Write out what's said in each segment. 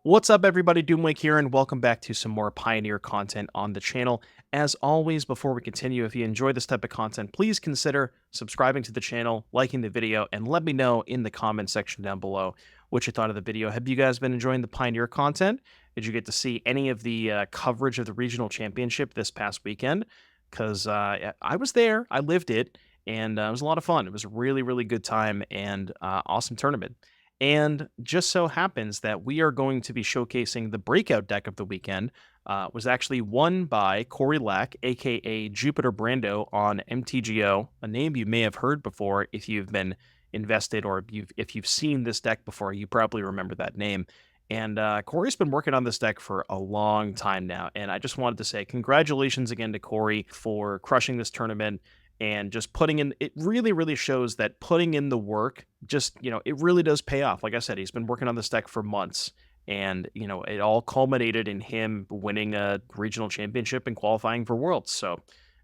What's up, everybody? Doomwake here, and welcome back to some more Pioneer content on the channel. As always, before we continue, if you enjoy this type of content, please consider subscribing to the channel, liking the video, and let me know in the comment section down below what you thought of the video. Have you guys been enjoying the Pioneer content? Did you get to see any of the coverage of the regional championship this past weekend? Because I was there, I lived it, and it was a lot of fun. It was a really, really good time and awesome tournament. And just so happens that we are going to be showcasing the breakout deck of the weekend. Was actually won by Corey Lack, aka Jupiter Brando on MTGO, a name you may have heard before if you've been invested or if you've seen this deck before. You probably remember that name. And Corey's been working on this deck for a long time now. And I just wanted to say congratulations again to Corey for crushing this tournament and just putting in, it really, really shows that putting in the work, just, it really does pay off. Like I said, he's been working on this deck for months, and, it all culminated in him winning a regional championship and qualifying for Worlds. So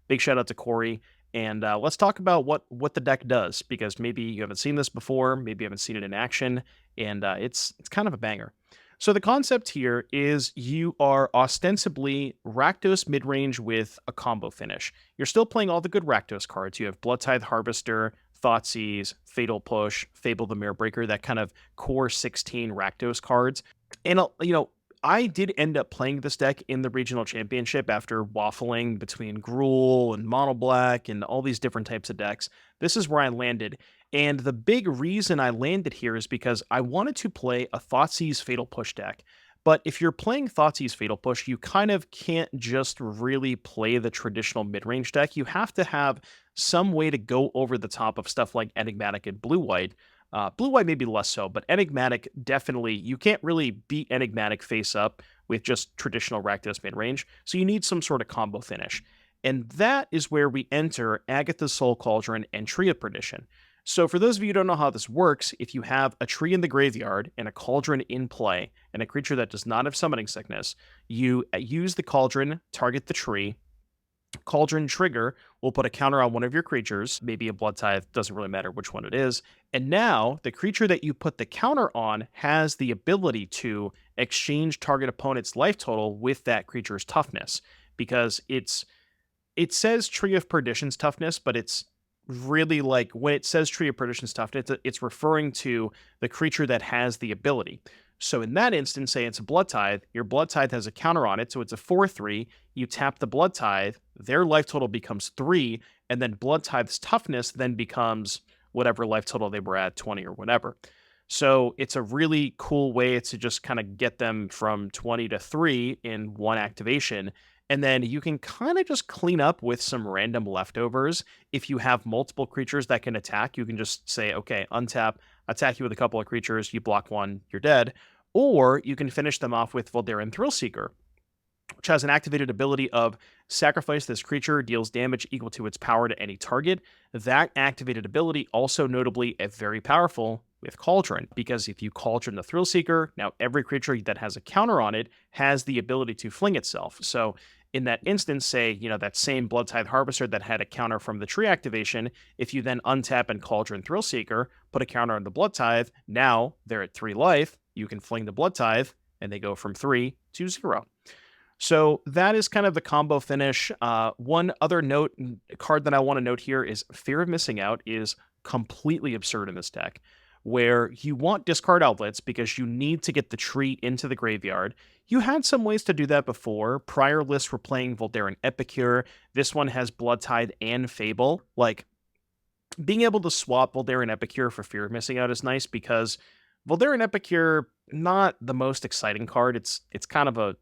big shout out to Corey. And let's talk about what the deck does, because maybe you haven't seen this before, maybe you haven't seen it in action, and it's kind of a banger. So the concept here is you are ostensibly Rakdos midrange with a combo finish. You're still playing all the good Rakdos cards. You have Bloodtithe Harvester, Thoughtseize, Fatal Push, Fable the Mirror Breaker, that kind of core 16 Rakdos cards. And, I did end up playing this deck in the regional championship after waffling between Gruul and Mono Black and all these different types of decks. This is where I landed. And the big reason I landed here is because I wanted to play a Thoughtseize Fatal Push deck. But if you're playing Thoughtseize Fatal Push, you kind of can't just really play the traditional mid-range deck. You have to have some way to go over the top of stuff like Enigmatic and Blue-White. Blue-White maybe less so, but Enigmatic definitely, you can't really beat Enigmatic face up with just traditional Rakdos mid-range, so you need some sort of combo finish. And that is where we enter Agatha's Soul Cauldron and Tree of Perdition. So for those of you who don't know how this works, if you have a tree in the graveyard and a cauldron in play, and a creature that does not have summoning sickness, you use the cauldron, target the tree. Cauldron trigger will put a counter on one of your creatures, maybe a Bloodtithe, doesn't really matter which one it is. And now the creature that you put the counter on has the ability to exchange target opponent's life total with that creature's toughness, because it says Tree of Perdition's toughness, but it's really like when it says Tree of Perdition's toughness, it's referring to the creature that has the ability. So in that instance, say it's a Bloodtithe, your Bloodtithe has a counter on it, so it's a 4/3. You tap the Bloodtithe, their life total becomes 3, and then Bloodtithe's toughness then becomes whatever life total they were at, 20 or whatever. So it's a really cool way to just kind of get them from 20 to 3 in one activation. And then you can kind of just clean up with some random leftovers. If you have multiple creatures that can attack, you can just say, okay, untap, attack you with a couple of creatures, you block one, you're dead. Or you can finish them off with Voldaren Thrillseeker, which has an activated ability of sacrifice this creature, deals damage equal to its power to any target. That activated ability also notably very powerful with Cauldron, because if you Cauldron the Thrillseeker, now every creature that has a counter on it has the ability to fling itself. So in that instance, say, that same Bloodtithe Harvester that had a counter from the tree activation, if you then untap and Cauldron Thrillseeker, put a counter on the Bloodtithe, now they're at 3 life, you can fling the Bloodtithe, and they go from 3 to 0. So that is kind of the combo finish. One other card that I want to note here is Fear of Missing Out is completely absurd in this deck, where you want discard outlets because you need to get the tree into the graveyard. You had some ways to do that before. Prior lists were playing Voldaren Epicure. This one has Bloodtithe and Fable. Like, being able to swap Voldaren Epicure for Fear of Missing Out is nice, because Voldaren Epicure, not the most exciting card. It's kind of a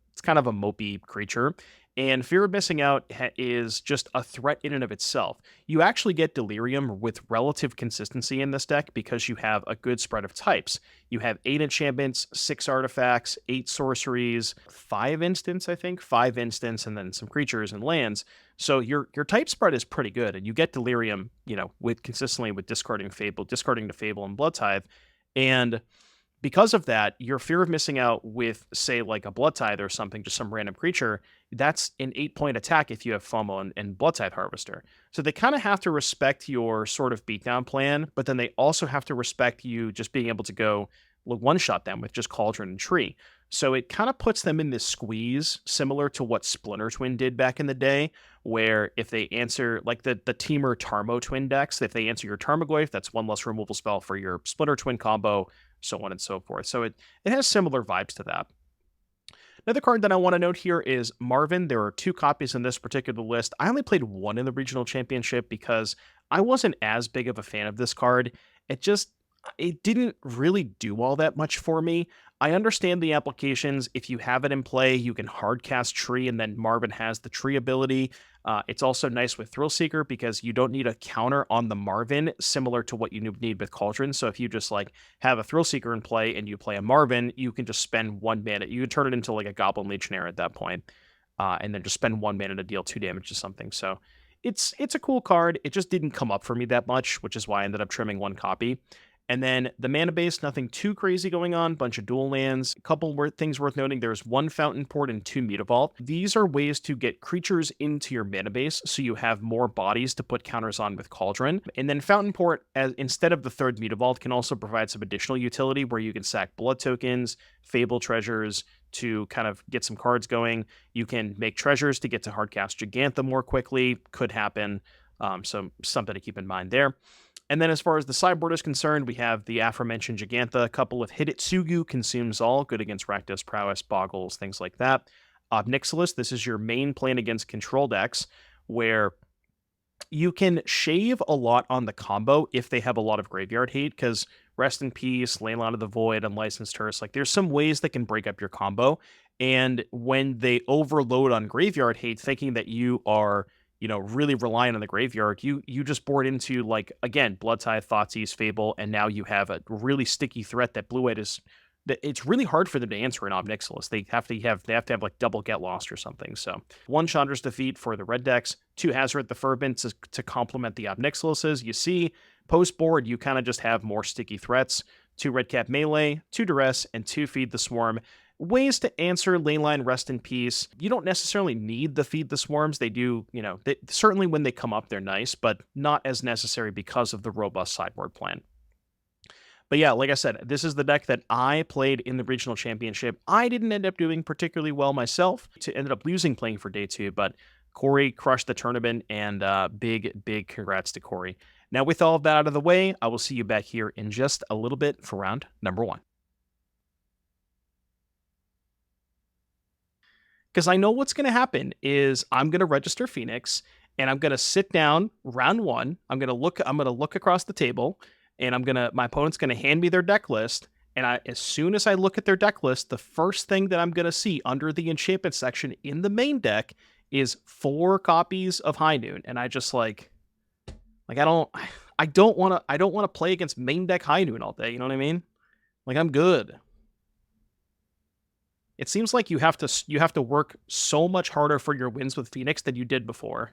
mopey creature. And Fear of Missing Out is just a threat in and of itself. You actually get Delirium with relative consistency in this deck because you have a good spread of types. You have 8 enchantments, 6 artifacts, 8 sorceries, 5 instants, I think, 5 instants, and then some creatures and lands. So your type spread is pretty good, and you get Delirium, with consistently with discarding to Fable and Bloodtithe. And because of that, your Fear of Missing Out with, say, like a Bloodtithe or something, just some random creature, that's an 8-point attack if you have FOMO and Bloodtithe Harvester. So they kind of have to respect your sort of beatdown plan, but then they also have to respect you just being able to go one-shot them with just Cauldron and Tree. So it kind of puts them in this squeeze, similar to what Splinter Twin did back in the day, where if they answer, like the Teamer Tarmo Twin decks, if they answer your Tarmogoyf, that's one less removal spell for your Splinter Twin combo, so on and so forth. So it has similar vibes to that. Another card that I want to note here is Marvin. There are 2 copies in this particular list. I only played 1 in the regional championship because I wasn't as big of a fan of this card. It didn't really do all that much for me. I understand the applications. If you have it in play, you can hardcast Tree, and then Marvin has the Tree ability. It's also nice with Thrillseeker because you don't need a counter on the Marvin, similar to what you need with Cauldron. So if you just like have a Thrillseeker in play and you play a Marvin, you can just spend 1 mana. You can turn it into like a Goblin Legionnaire at that point, and then just spend 1 mana to deal 2 damage to something. So it's a cool card. It just didn't come up for me that much, which is why I ended up trimming 1 copy. And then the mana base, nothing too crazy going on. Bunch of dual lands. A couple things worth noting. There's 1 Fountainport and 2 Mutavault. These are ways to get creatures into your mana base so you have more bodies to put counters on with Cauldron. And then Fountainport, instead of the 3rd Mutavault, can also provide some additional utility where you can sack blood tokens, Fable treasures to kind of get some cards going. You can make treasures to get to hardcast Gigantha more quickly. Could happen. So something to keep in mind there. And then as far as the sideboard is concerned, we have the aforementioned Gigantha, a couple of Hidetsugu, Consumes All, good against Rakdos Prowess, Boggles, things like that. Obnixilis, this is your main plan against control decks, where you can shave a lot on the combo if they have a lot of graveyard hate, because Rest in Peace, Leyline of the Void, Unlicensed Hearse, like there's some ways that can break up your combo. And when they overload on graveyard hate, thinking that you are really relying on the graveyard, you just board into, like, again, Bloodtithe, Thoughtseize, Fable, and now you have a really sticky threat that blue-white is, that it's really hard for them to answer in Obnixilis. They have to have like double Get Lost or something. So 1 Chandra's Defeat for the red decks, 2 Hazard the Fervent to complement the Obnixilises. You see, post-board, you kind of just have more sticky threats. 2 Redcap Melee, 2 Duress, and 2 Feed the Swarm. Ways to answer Leyline, Rest in Peace. You don't necessarily need the Feed the Swarms. They do, certainly when they come up, they're nice, but not as necessary because of the robust sideboard plan. But yeah, like I said, this is the deck that I played in the regional championship. I didn't end up doing particularly well myself. Ended up losing playing for day 2, but Corey crushed the tournament, and big congrats to Corey. Now, with all of that out of the way, I will see you back here in just a little bit for round number 1. Because I know what's going to happen is I'm going to register Phoenix, and I'm going to sit down round 1. I'm going to look across the table, and my opponent's going to hand me their deck list. And as soon as I look at their deck list, the first thing that I'm going to see under the enchantment section in the main deck is 4 copies of High Noon. And I just I don't want to play against main deck High Noon all day. You know what I mean? Like, I'm good. It seems like you have to work so much harder for your wins with Phoenix than you did before.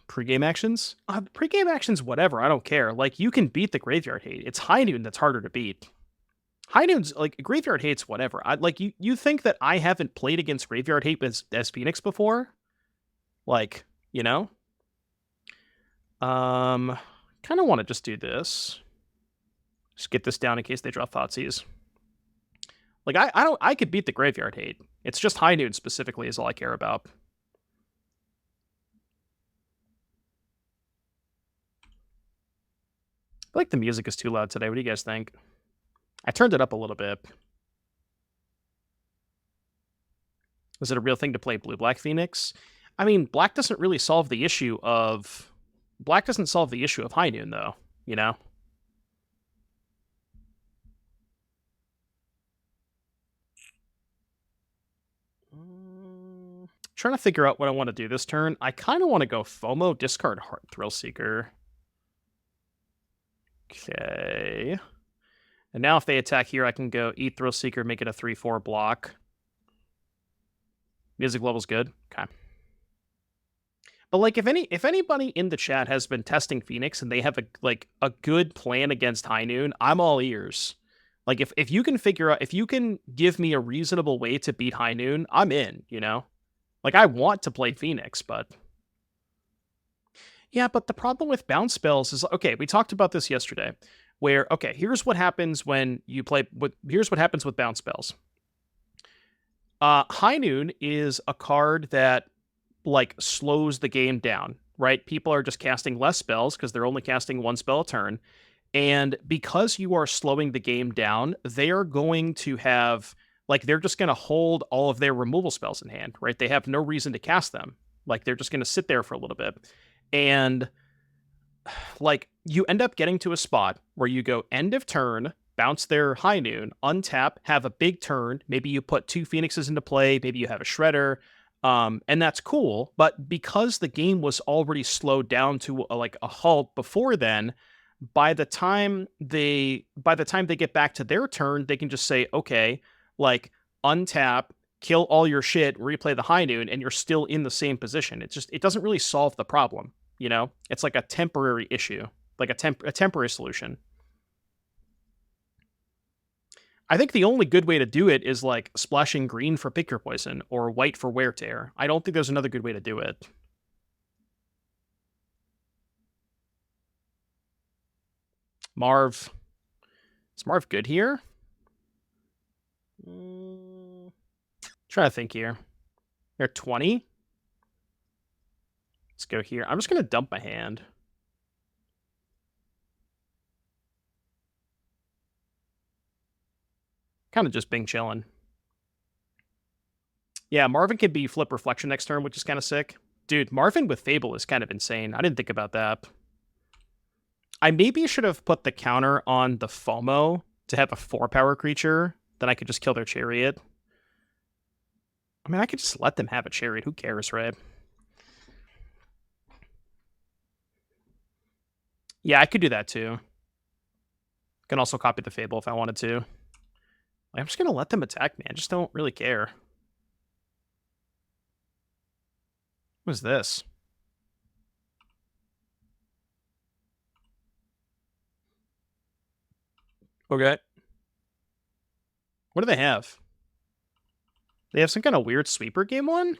Pre-game actions? Pre-game actions, whatever. I don't care. Like, you can beat the graveyard hate. It's High Noon that's harder to beat. High Noon's, like, graveyard hate's whatever. You think that I haven't played against graveyard hate as Phoenix before? Like, kind of want to just do this. Just get this down in case they draw Thoughtseize. Like, I could beat the graveyard hate. It's just High Noon specifically is all I care about. I feel like the music is too loud today. What do you guys think? I turned it up a little bit. Was it a real thing to play Blue-Black Phoenix? I mean, Black doesn't really solve the issue of... Black doesn't solve the issue of High Noon, though, Trying to figure out what I want to do this turn. I kind of want to go FOMO, discard Thrillseeker. Okay. And now if they attack here, I can go eat Thrillseeker, make it a 3/4 block. Music level's good. Okay. But like, if anybody in the chat has been testing Phoenix and they have a good plan against High Noon, I'm all ears. Like, if you can figure out, if you can give me a reasonable way to beat High Noon, I'm in, Like, I want to play Phoenix, but Yeah, but the problem with bounce spells is, okay, we talked about this yesterday, where, okay, here's what happens when you play, here's what happens with bounce spells. High Noon is a card that, like, slows the game down, right? People are just casting less spells because they're only casting one spell a turn. And because you are slowing the game down, they are going to have, like, they're just going to hold all of their removal spells in hand, right? They have no reason to cast them. Like, they're just going to sit there for a little bit. And, like, you end up getting to a spot where you go end of turn, bounce their High Noon, untap, have a big turn. Maybe you put 2 Phoenixes into play. Maybe you have a Shredder. And that's cool. But because the game was already slowed down to like a halt before then, by the time they get back to their turn, they can just say, okay, like, untap, kill all your shit, replay the High Noon, and you're still in the same position. It doesn't really solve the problem, you know? It's like a temporary issue, like a temporary solution. I think the only good way to do it is like splashing green for Pick Your Poison or white for Wear Tear. I don't think there's another good way to do it. Marv. Is Marv good here? Trying to think here. They're 20. Let's go here. I'm just going to dump my hand. Kind of just Bing chilling. Yeah, Marvin can be flip Reflection next turn, which is kind of sick. Dude, Marvin with Fable is kind of insane. I didn't think about that. I maybe should have put the counter on the FOMO to have a 4-power creature. Then I could just kill their Chariot. I mean, I could just let them have a Chariot. Who cares, right? Yeah, I could do that too. Can also copy the Fable if I wanted to. I'm just going to let them attack me. I just don't really care. What is this? Okay. What do they have? They have some kind of weird sweeper game one?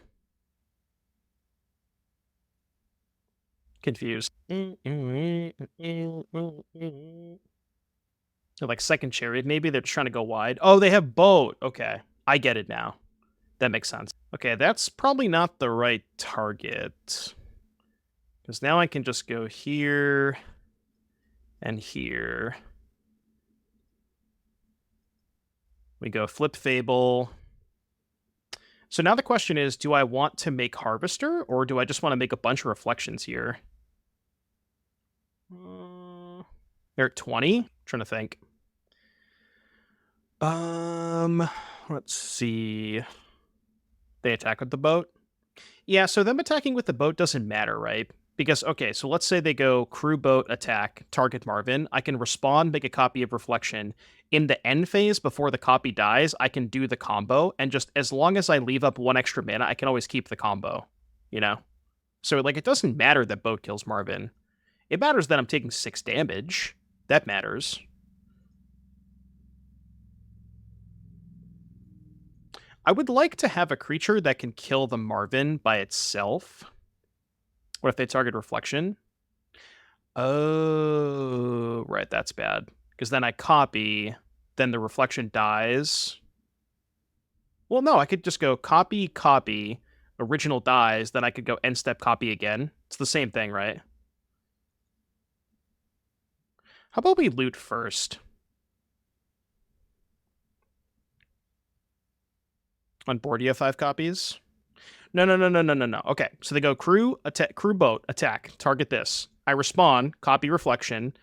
Confused. Like second Chariot, maybe they're just trying to go wide. Oh, they have boat. Okay, I get it now. That makes sense. Okay, that's probably not the right target. Because now I can just go here and here. We go flip Fable. So now the question is, do I want to make Harvester, or do I just want to make a bunch of Reflections here? They're at 20? Trying to think. Let's see. They attack with the boat? Yeah, so them attacking with the boat doesn't matter, right? Because, okay, so let's say they go crew boat attack, target Marvin. I can respond, make a copy of Reflection. In the end phase, before the copy dies, I can do the combo, and just as long as I leave up 1 extra mana, I can always keep the combo, you know? So, like, it doesn't matter that boat kills Marvin. It matters that I'm taking 6 damage. That matters. I would like to have a creature that can kill the Marvin by itself. What if they target Reflection? Oh, right, that's bad. Because then I copy, then the Reflection dies. Well, no, I could just go copy, copy, original dies, then I could go end step copy again. It's the same thing, right? How about we loot first? On board, you have 5 copies? No. Okay, so they go crew, attack, crew boat, attack, target this. I respond, copy Reflection,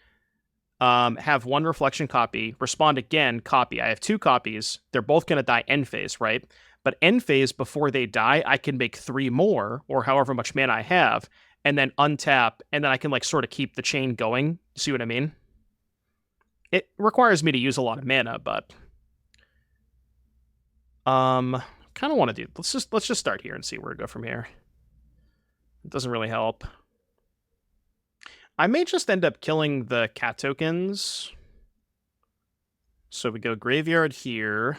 have 1 Reflection copy, respond again, copy. I have 2 copies. They're both going to die end phase, right? But end phase, before they die, I can make 3 more, or however much mana I have, and then untap, and then I can, like, sort of keep the chain going. See what I mean? It requires me to use a lot of mana, but kind of want to do. Let's just start here and see where to go from here. It doesn't really help. I may just end up killing the cat tokens. So we go graveyard here.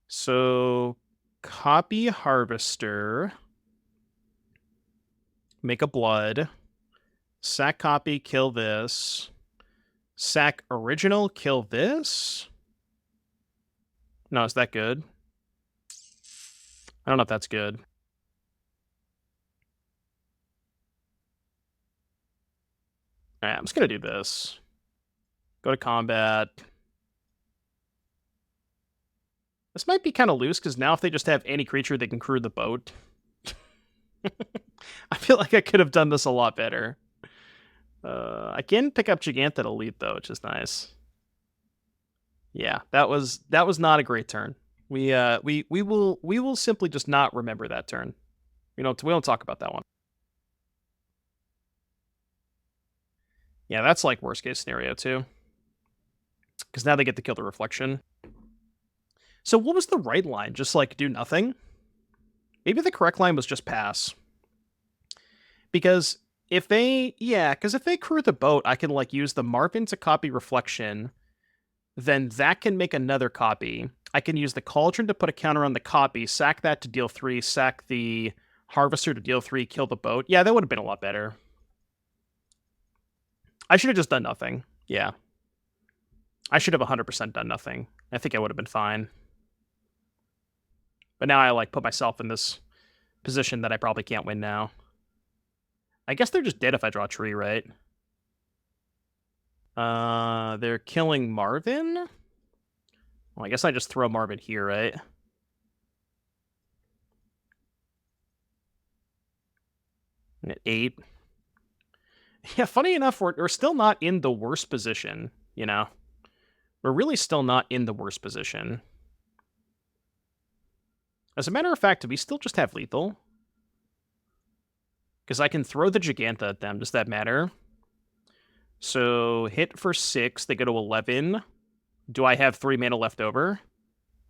So copy Harvester. make a blood, sack copy, kill this, sack original, kill this. No, is that good? I don't know if that's good. Alright, I'm just gonna do this. Go to combat. This might be kind of loose, because now if they just have any creature, they can crew the boat. I feel like I could have done this a lot better. I can pick up Giganta at Elite, though, which is nice. Yeah, that was not a great turn. We will simply just not remember that turn. We don't talk about that one. Yeah, that's like worst case scenario too. Because now they get to kill the reflection. So what was the right line? Just like do nothing? Maybe the correct line was just pass. Because if they crew the boat, I can like use the Marvin to copy reflection. Then that can make another copy. I can use the Cauldron to put a counter on the copy, sack that to deal 3, sack the Harvester to deal 3, kill the boat. Yeah, that would have been a lot better. I should have just done nothing. Yeah. I should have 100% done nothing. I think I would have been fine. But now I like put myself in this position that I probably can't win now. I guess they're just dead if I draw a tree, right? They're killing Marvin? Well, I guess I just throw Marvin here, right? And at 8. Yeah, funny enough, we're still not in the worst position, you know? We're really still not in the worst position. As a matter of fact, do we still just have lethal? Because I can throw the Giganta at them. Does that matter? So, hit for 6. They go to 11. Do I have 3 mana left over?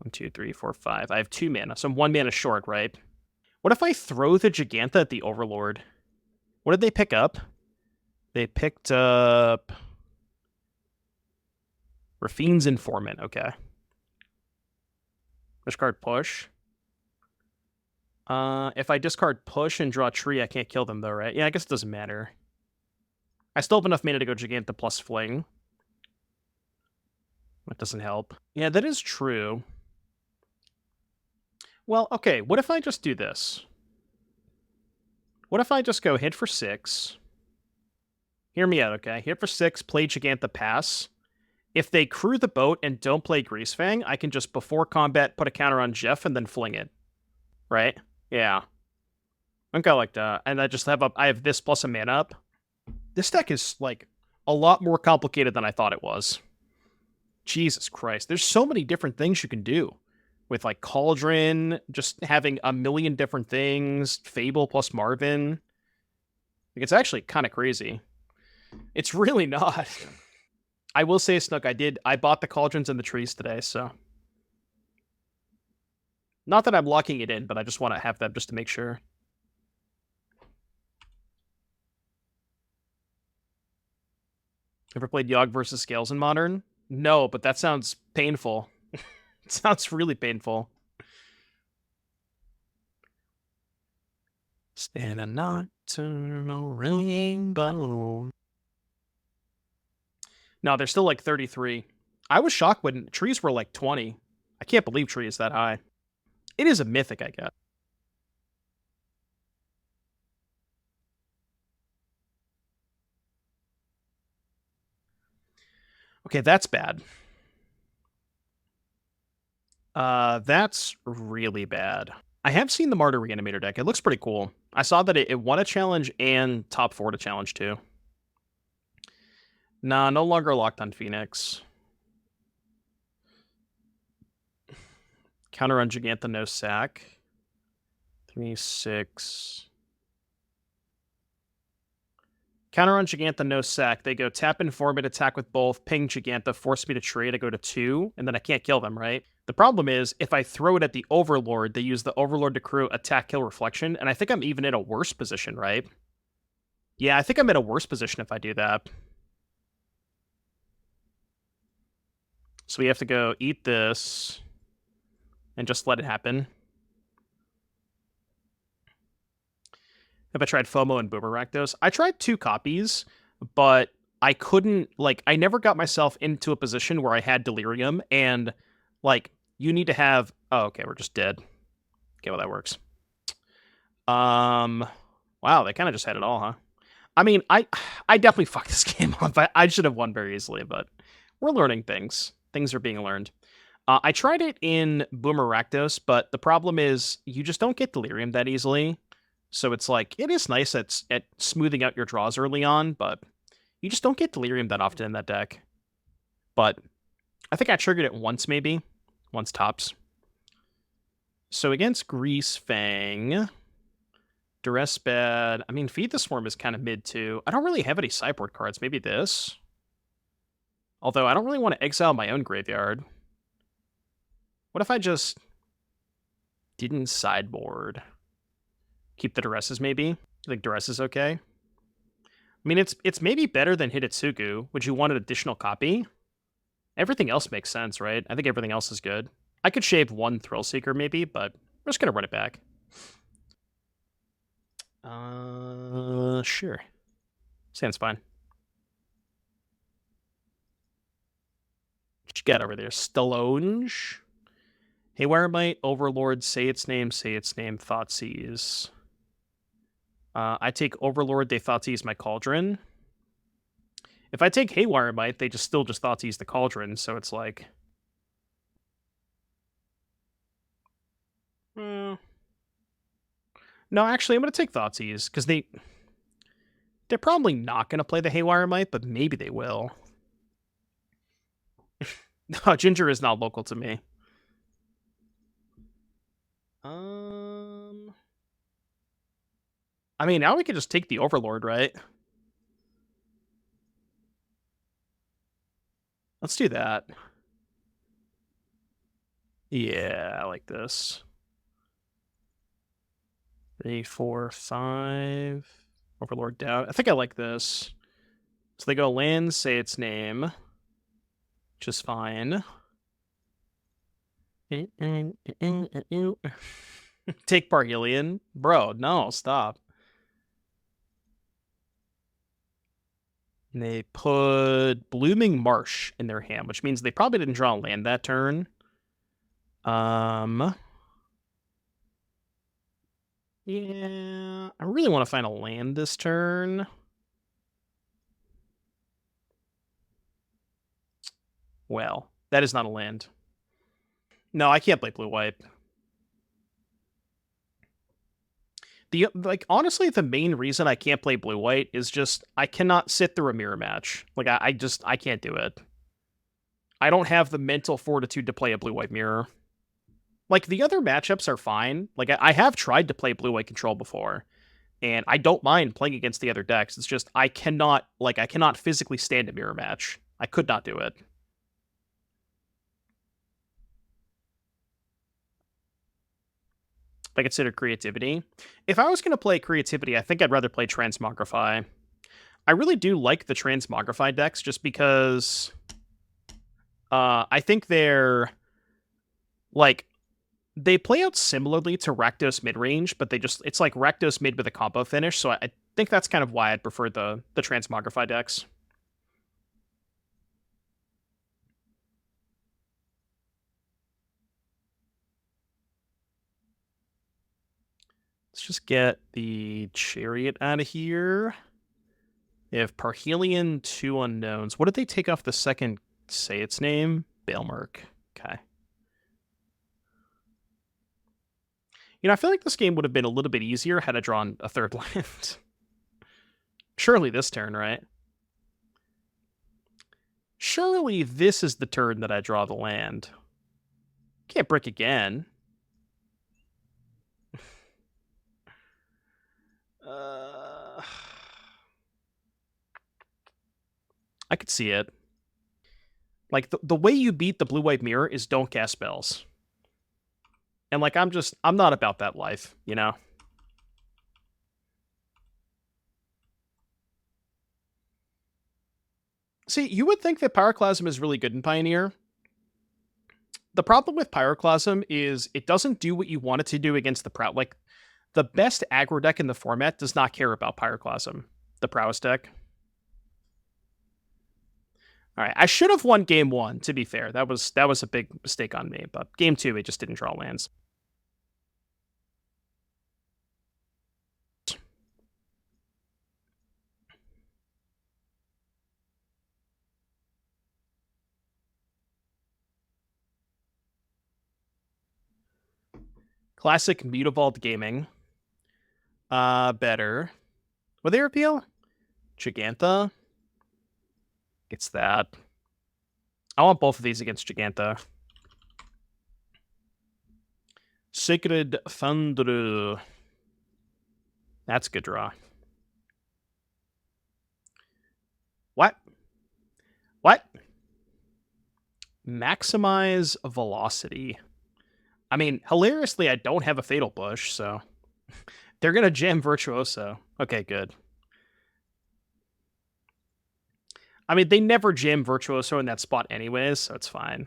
1, 2, 3, 4, 5. I have 2 mana, so I'm 1 mana short, right? What if I throw the Giganta at the Overlord? What did they pick up? They picked up Rafine's Informant. Okay. Discard push. If I discard push and draw a tree, I can't kill them though, right? Yeah, I guess it doesn't matter. I still have enough mana to go Giganta plus Fling. That doesn't help. Yeah, that is true. Well, okay, what if I just do this? What if I just go hit for 6? Hear me out, okay? Hit for 6, play Giganta, pass. If they crew the boat and don't play Greasefang, I can just, before combat, put a counter on Jeff and then fling it. Right? Yeah. Okay, like that. And I just have I have this plus a mana up. This deck is, like, a lot more complicated than I thought it was. Jesus Christ. There's so many different things you can do. With, like, Cauldron, just having a million different things, Fable plus Marvin. Like, it's actually kind of crazy. It's really not. I will say, Snook, I bought the Cauldrons and the trees today, so. Not that I'm locking it in, but I just want to have them just to make sure. Ever played Yogg versus Scales in Modern? No, but that sounds painful. It sounds really painful. Stand a nocturnal rainbow. No, they're still like 33. I was shocked when trees were like 20. I can't believe tree is that high. It is a mythic, I guess. Okay, that's bad. That's really bad. I have seen the Martyr Reanimator deck. It looks pretty cool. I saw that it won a challenge and top 4 to challenge too. Nah, no longer locked on Phoenix. Counter on Giganta, no sack. 3, 6. Counter on Giganta, no sack. They go tap Informant, attack with both, ping Giganta, force me to trade, I go to 2, and then I can't kill them, right? The problem is, if I throw it at the Overlord, they use the Overlord to crew attack, kill, reflection, and I think I'm even in a worse position, right? Yeah, I think I'm in a worse position if I do that. So we have to go eat this and just let it happen. Have I tried FOMO and Boomer Rakdos? I tried 2 copies, but I couldn't, like, I never got myself into a position where I had Delirium, and, like, you need to have... Oh, okay, we're just dead. Okay, well, that works. Wow, they kind of just had it all, huh? I mean, I definitely fucked this game up. I should have won very easily, but we're learning things. Things are being learned. I tried it in Boomer Rakdos, but the problem is you just don't get Delirium that easily. So it's like, it is nice at smoothing out your draws early on, but you just don't get Delirium that often in that deck. But I think I triggered it once, maybe. Once tops. So against Greasefang, Duress bad. I mean, Feed the Swarm is kind of mid, too. I don't really have any sideboard cards. Maybe this? Although, I don't really want to exile my own graveyard. What if I just didn't sideboard? Keep the Duresses, maybe? I think Duress is okay. I mean, it's maybe better than Hitotsugu. Would you want an additional copy? Everything else makes sense, right? I think everything else is good. I could shave one Thrillseeker, maybe, but we're just going to run it back. Sure. Sounds fine. What you got over there? Stallone? Haywire Might, Overlord, say its name, Thoughtseize. I take Overlord, they Thoughtseize my Cauldron. If I take Haywire Might, they still just Thoughtseize the Cauldron, so it's like... No, actually, I'm going to take Thoughtseize, because they're probably not going to play the Haywire Might, but maybe they will. No, Ginger is not local to me. I mean, now we can just take the Overlord, right? Let's do that. Yeah, I like this. 3, 4, 5. Overlord down. I think I like this. So they go land, say its name. Which is fine. Take Parhelion? Bro, no, stop. And they put Blooming Marsh in their hand, which means they probably didn't draw a land that turn. Yeah, I really want to find a land this turn. Well, that is not a land. No, I can't play blue-white. Honestly, the main reason I can't play blue-white is just I cannot sit through a mirror match. Like, I can't do it. I don't have the mental fortitude to play a blue-white mirror. Like, the other matchups are fine. Like, I have tried to play blue-white control before, and I don't mind playing against the other decks. It's just I cannot physically stand a mirror match. I could not do it. If I consider creativity. If I was going to play creativity, I think I'd rather play Transmogrify. I really do like the Transmogrify decks just because I think they're like they play out similarly to Rakdos midrange, but it's like Rakdos mid with a combo finish, so I think that's kind of why I'd prefer the Transmogrify decks. Let's just get the Chariot out of here. They have Parhelion, 2 unknowns. What did they take off the second say its name? Baelmerk. Okay. You know, I feel like this game would have been a little bit easier had I drawn a third land. Surely this turn, right? Surely this is the turn that I draw the land. Can't brick again. I could see it. Like, the way you beat the blue-white mirror is don't cast spells. And, like, I'm not about that life, you know? See, you would think that Pyroclasm is really good in Pioneer. The problem with Pyroclasm is it doesn't do what you want it to do against the Proud. Like, The best aggro deck in the format does not care about Pyroclasm. The prowess deck. All right, I should have won game 1, to be fair. That was a big mistake on me, but game 2, it just didn't draw lands. Classic Mutavault Gaming. Better. Would they repeal? Giganta. It's that. I want both of these against Giganta. Sacred Thunder. That's a good draw. What? What? Maximize velocity. I mean, hilariously, I don't have a Fatal Push, so they're going to jam Virtuoso. Okay, good. I mean, they never jam Virtuoso in that spot anyways, so it's fine.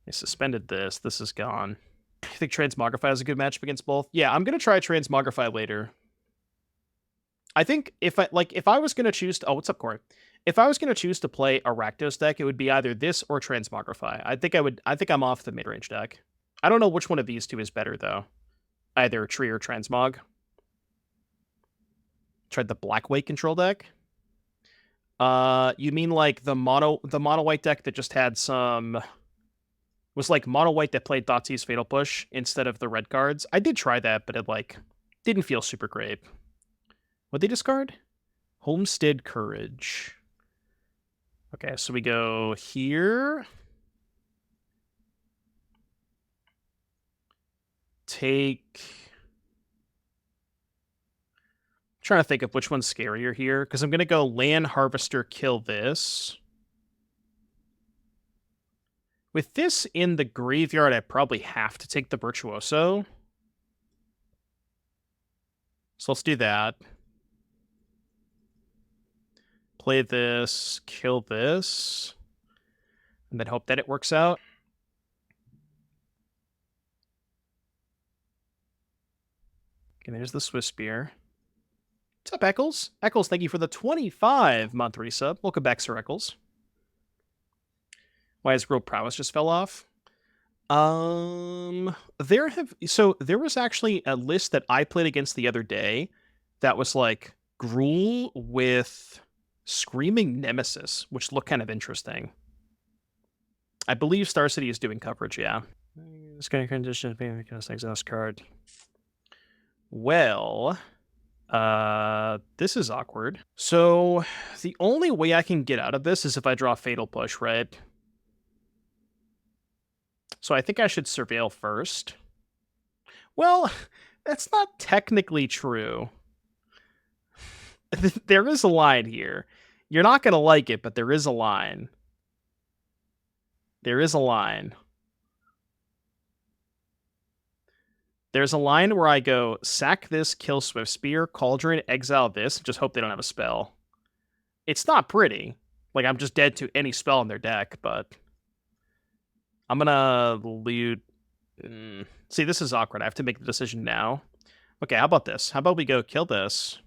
They suspended this. This is gone. I think Transmogrify is a good matchup against both. Yeah, I'm going to try Transmogrify later. I think if I was going to choose to... Oh, what's up, Corey? If I was going to choose to play a Rakdos deck, it would be either this or Transmogrify. I think I'm off the mid-range deck. I don't know which one of these two is better, though. Either Tree or Transmog. Tried the Black-White control deck? You mean like the mono-white deck that just had some... was like mono-white that played Thoughtseize Fatal Push instead of the red cards? I did try that, but it, like, didn't feel super great. What'd they discard? Homestead Courage. Okay, so we go here. Take... I'm trying to think of which one's scarier here, because I'm going to go Land Harvester, kill this. With this in the graveyard, I probably have to take the Virtuoso. So let's do that. Play this, kill this, and then hope that it works out. Okay, there's the Swiss Spear. What's up, Eccles? Eccles, thank you for the 25-month resub. Welcome back, Sir Eccles. Why his Grove Prowess just fell off? There was actually a list that I played against the other day that was like Gruul with Screaming Nemesis, which looked kind of interesting. I believe Star City is doing coverage, yeah. It's going to condition being this card. Well, this is awkward. So the only way I can get out of this is if I draw Fatal Push, right? So I think I should Surveil first. Well, that's not technically true. There is a line here. You're not going to like it, but there is a line. There is a line. There's a line where I go, sack this, kill Swift Spear, Cauldron, exile this, just hope they don't have a spell. It's not pretty. Like, I'm just dead to any spell in their deck, but... I'm gonna loot... See, this is awkward. I have to make the decision now. Okay, how about this? How about we go kill this?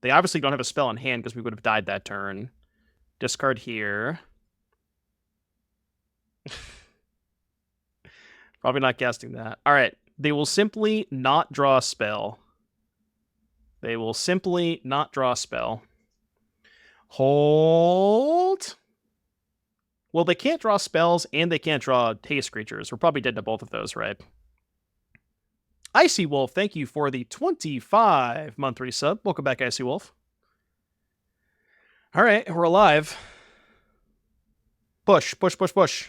They obviously don't have a spell in hand because we would have died that turn. Discard here. Probably not casting that. All right. They will simply not draw a spell. They will simply not draw a spell. Hold. Well, they can't draw spells and they can't draw haste creatures. We're probably dead to both of those, right? Icy Wolf, thank you for the 25-month resub. Welcome back, Icy Wolf. All right, we're alive. Push, push, push, push.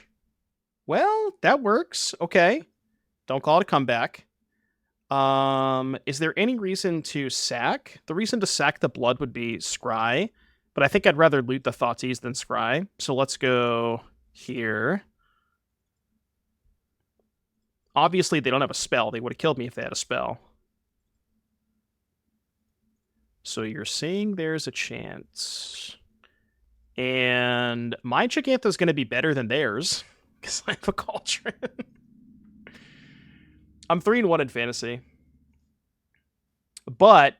Well, that works. Okay. Don't call it a comeback. Is there any reason to sack? The reason to sack the blood would be Scry, but I think I'd rather loot the Thoughtseize than Scry. So let's go here. Obviously, they don't have a spell. They would have killed me if they had a spell. So you're saying there's a chance. And my Gigantha is going to be better than theirs, because I have a Cauldron. I'm 3-1 in fantasy. But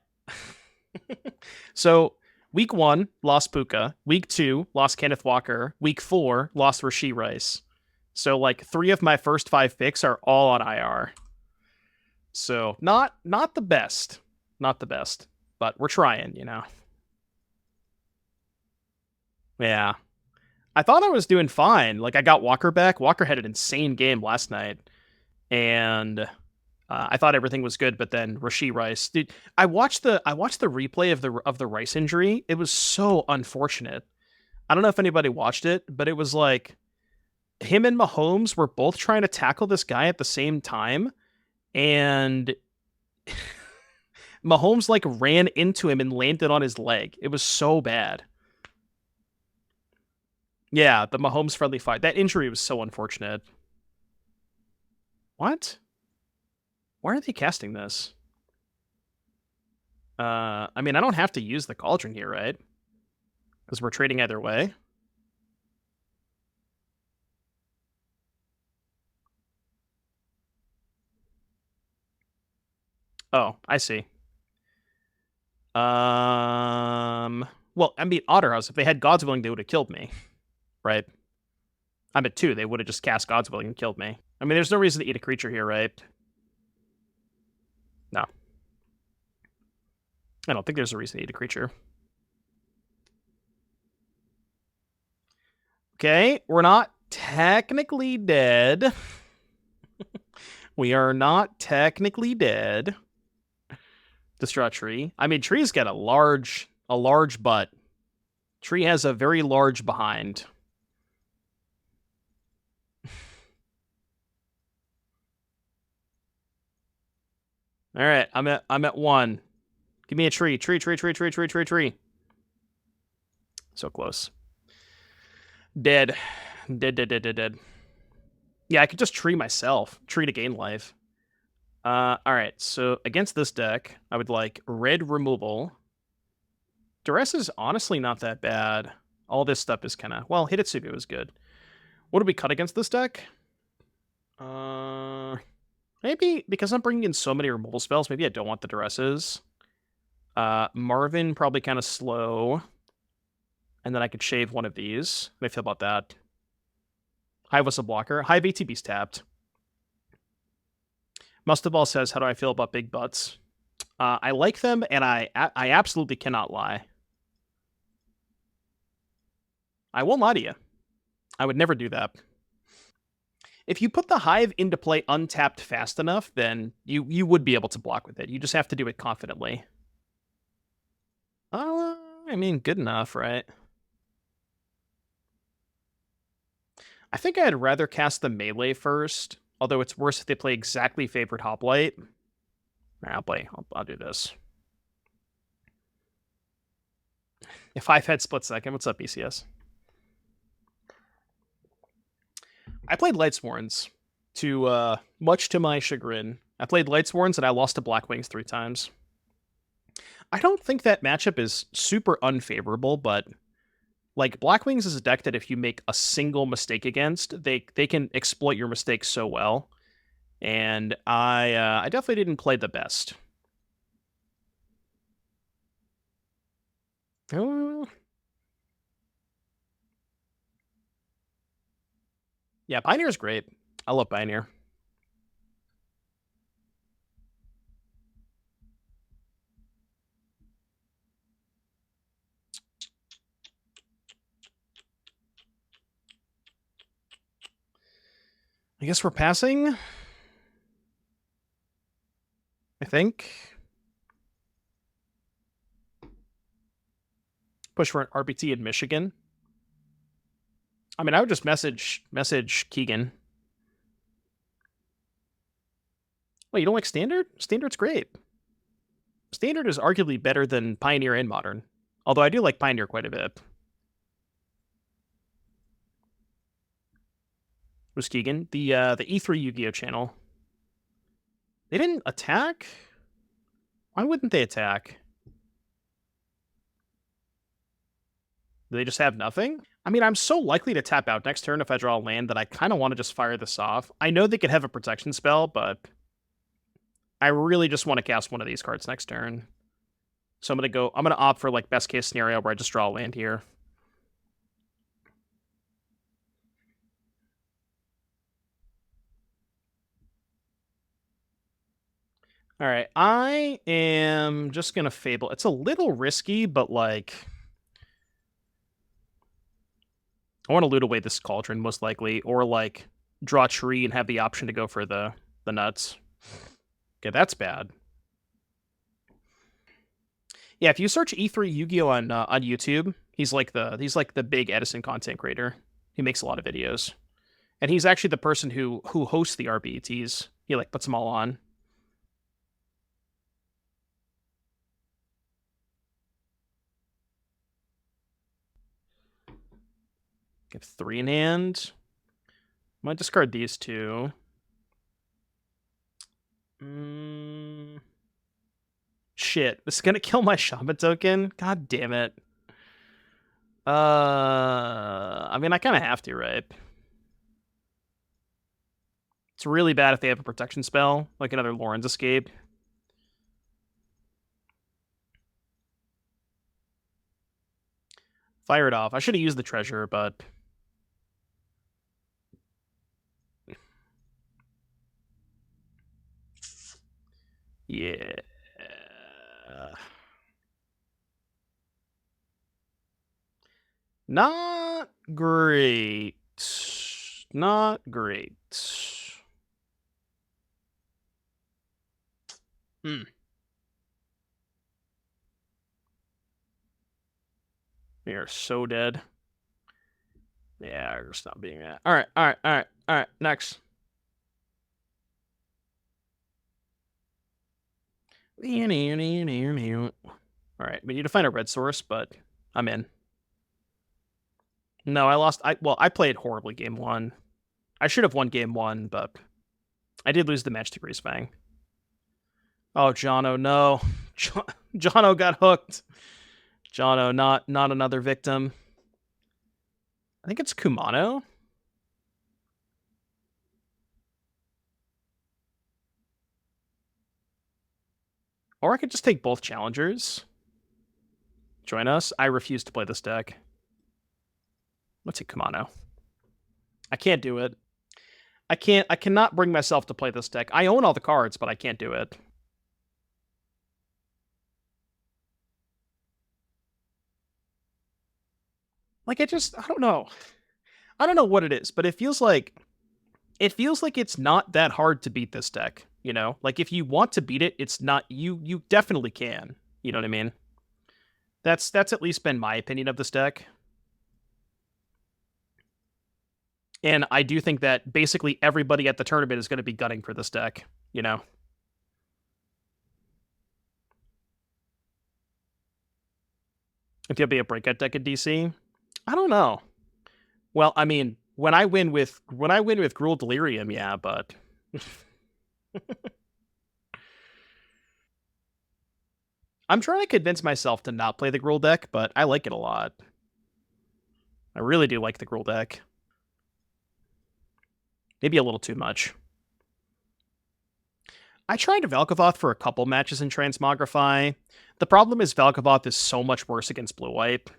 so week 1 lost Puka, week 2 lost Kenneth Walker, week 4 lost Rasheed Rice. So like 3 of my first 5 picks are all on IR. So not the best. Not the best. But we're trying, you know. Yeah. I thought I was doing fine. Like I got Walker back. Walker had an insane game last night. And I thought everything was good, but then Rasheed Rice, dude, I watched the replay of the Rice injury. It was so unfortunate. I don't know if anybody watched it, but it was like him and Mahomes were both trying to tackle this guy at the same time, and Mahomes like ran into him and landed on his leg. It was so bad. Yeah, the Mahomes friendly fight. That injury was so unfortunate. What? Why are they casting this? I mean, I don't have to use the Cauldron here, right? Because we're trading either way. Oh, I see. Well, I mean, Otterhouse, if they had God's Willing, they would have killed me, right? I'm at 2. They would have just cast God's Willing and killed me. I mean, there's no reason to eat a creature here, right? No. I don't think there's a reason to eat a creature. Okay, we're not technically dead. We are not technically dead. Destroy Tree. I mean, Tree's got a large butt. Tree has a very large behind. All right, I'm at 1. Give me a tree. Tree. So close. Dead. Dead. Yeah, I could just tree myself. Tree to gain life. All right, so against this deck, I would like red removal. Duress is honestly not that bad. All this stuff is kind of... Well, Hidetsugu is good. What do we cut against this deck? Maybe because I'm bringing in so many removal spells, maybe I don't want the Duresses. Marvin, probably kind of slow. And then I could shave one of these. How do I feel about that? Hive was a blocker. Hive ATB's tapped. Mutavault says, how do I feel about big butts? I like them, and I absolutely cannot lie. I won't lie to you. I would never do that. If you put the Hive into play untapped fast enough, then you would be able to block with it. You just have to do it confidently. I mean, good enough, right? I think I'd rather cast the melee first, although it's worse if they play exactly favored Hoplite. All right, I'll do this. If I've had split second, what's up, BCS? I played Lightsworns, much to my chagrin. I played Lightsworns and I lost to Blackwings 3 times. I don't think that matchup is super unfavorable, but like Blackwings is a deck that if you make a single mistake against, they can exploit your mistakes so well. And I definitely didn't play the best. Yeah, Pioneer's great. I love Pioneer. I guess we're passing. I think. Push for an RBT in Michigan. I mean, I would just message Keegan. Wait, you don't like Standard? Standard's great. Standard is arguably better than Pioneer and Modern. Although I do like Pioneer quite a bit. Was Keegan? The E3 Yu-Gi-Oh! Channel. They didn't attack? Why wouldn't they attack? Do they just have nothing? I mean, I'm so likely to tap out next turn if I draw a land that I kind of want to just fire this off. I know they could have a protection spell, but I really just want to cast one of these cards next turn. So I'm gonna opt for like best case scenario where I just draw a land here. All right, I am just gonna Fable. It's a little risky, but like, I want to loot away this Cauldron most likely, or like draw a tree and have the option to go for the nuts. Okay, that's bad. Yeah, if you search E3 Yu-Gi-Oh on YouTube, he's like the big Edison content creator. He makes a lot of videos, and he's actually the person who hosts the RBETs. He like puts them all on. Get 3 in hand. Might discard these two. Shit, this is gonna kill my Shaman token. God damn it. I mean, I kind of have to, right? It's really bad if they have a protection spell, like another Lauren's Escape. Fire it off. I should have used the treasure, but... yeah. Not great. Not great. We are so dead. Yeah, we're stop being that. Alright, next. Alright, we need to find a red source, but I'm in. No, I lost. I played horribly game 1. I should have won game 1, but I did lose the match to Greasefang. Oh, Jono, no. Jono got hooked. Jono, not another victim. I think it's Kumano. Or I could just take both challengers. Join us. I refuse to play this deck. Let's take Kumano. I can't do it. I cannot bring myself to play this deck. I own all the cards, but I can't do it. Like, I don't know. I don't know what it is, but it feels like it's not that hard to beat this deck, you know? Like, if you want to beat it, it's not... You definitely can. You know what I mean? That's at least been my opinion of this deck. And I do think that basically everybody at the tournament is going to be gunning for this deck, you know? If you'll be a breakout deck at DC, I don't know. Well, I mean, when I win with Gruul Delirium, yeah, but I'm trying to convince myself to not play the Gruul deck, but I like it a lot. I really do like the Gruul deck. Maybe a little too much. I tried Vel'Kovoth for a couple matches in Transmogrify. The problem is Vel'Kovoth is so much worse against blue-white.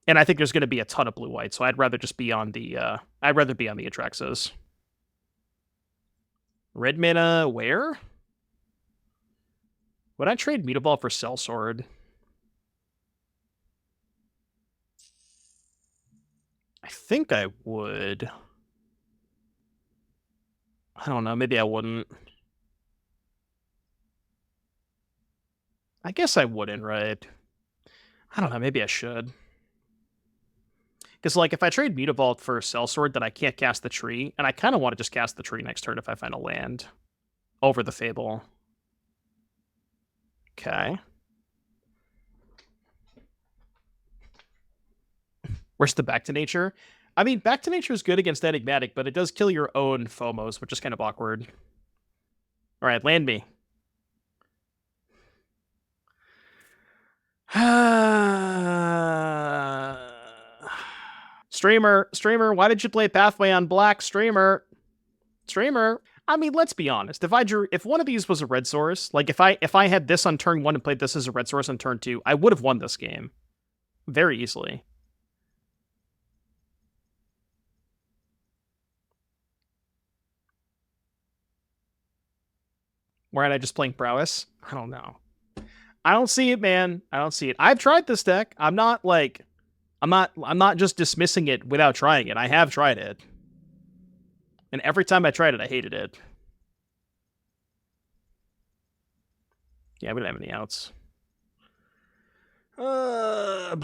And I think there's going to be a ton of blue-white, so I'd rather just be on the... I'd rather be on the Atraxos. Red mana where? Would I trade Mutavault for Sellsword? I think I would. I don't know, maybe I wouldn't. I guess I wouldn't, right? I don't know, maybe I should. Because, like, if I trade Mutavault for Sellsword, then I can't cast the tree, and I kind of want to just cast the tree next turn if I find a land over the Fable. Okay. Where's the Back to Nature? I mean, Back to Nature is good against Enigmatic, but it does kill your own Phomos, which is kind of awkward. All right, land me. Streamer, why did you play Pathway on black, streamer? Streamer. I mean, let's be honest. If one of these was a red source, like if I had this on turn 1 and played this as a red source on turn 2, I would have won this game very easily. Why aren't I just playing prowess? I don't know. I don't see it, man. I don't see it. I've tried this deck. I'm not just dismissing it without trying it. I have tried it. And every time I tried it, I hated it. Yeah, we don't have any outs. Okay,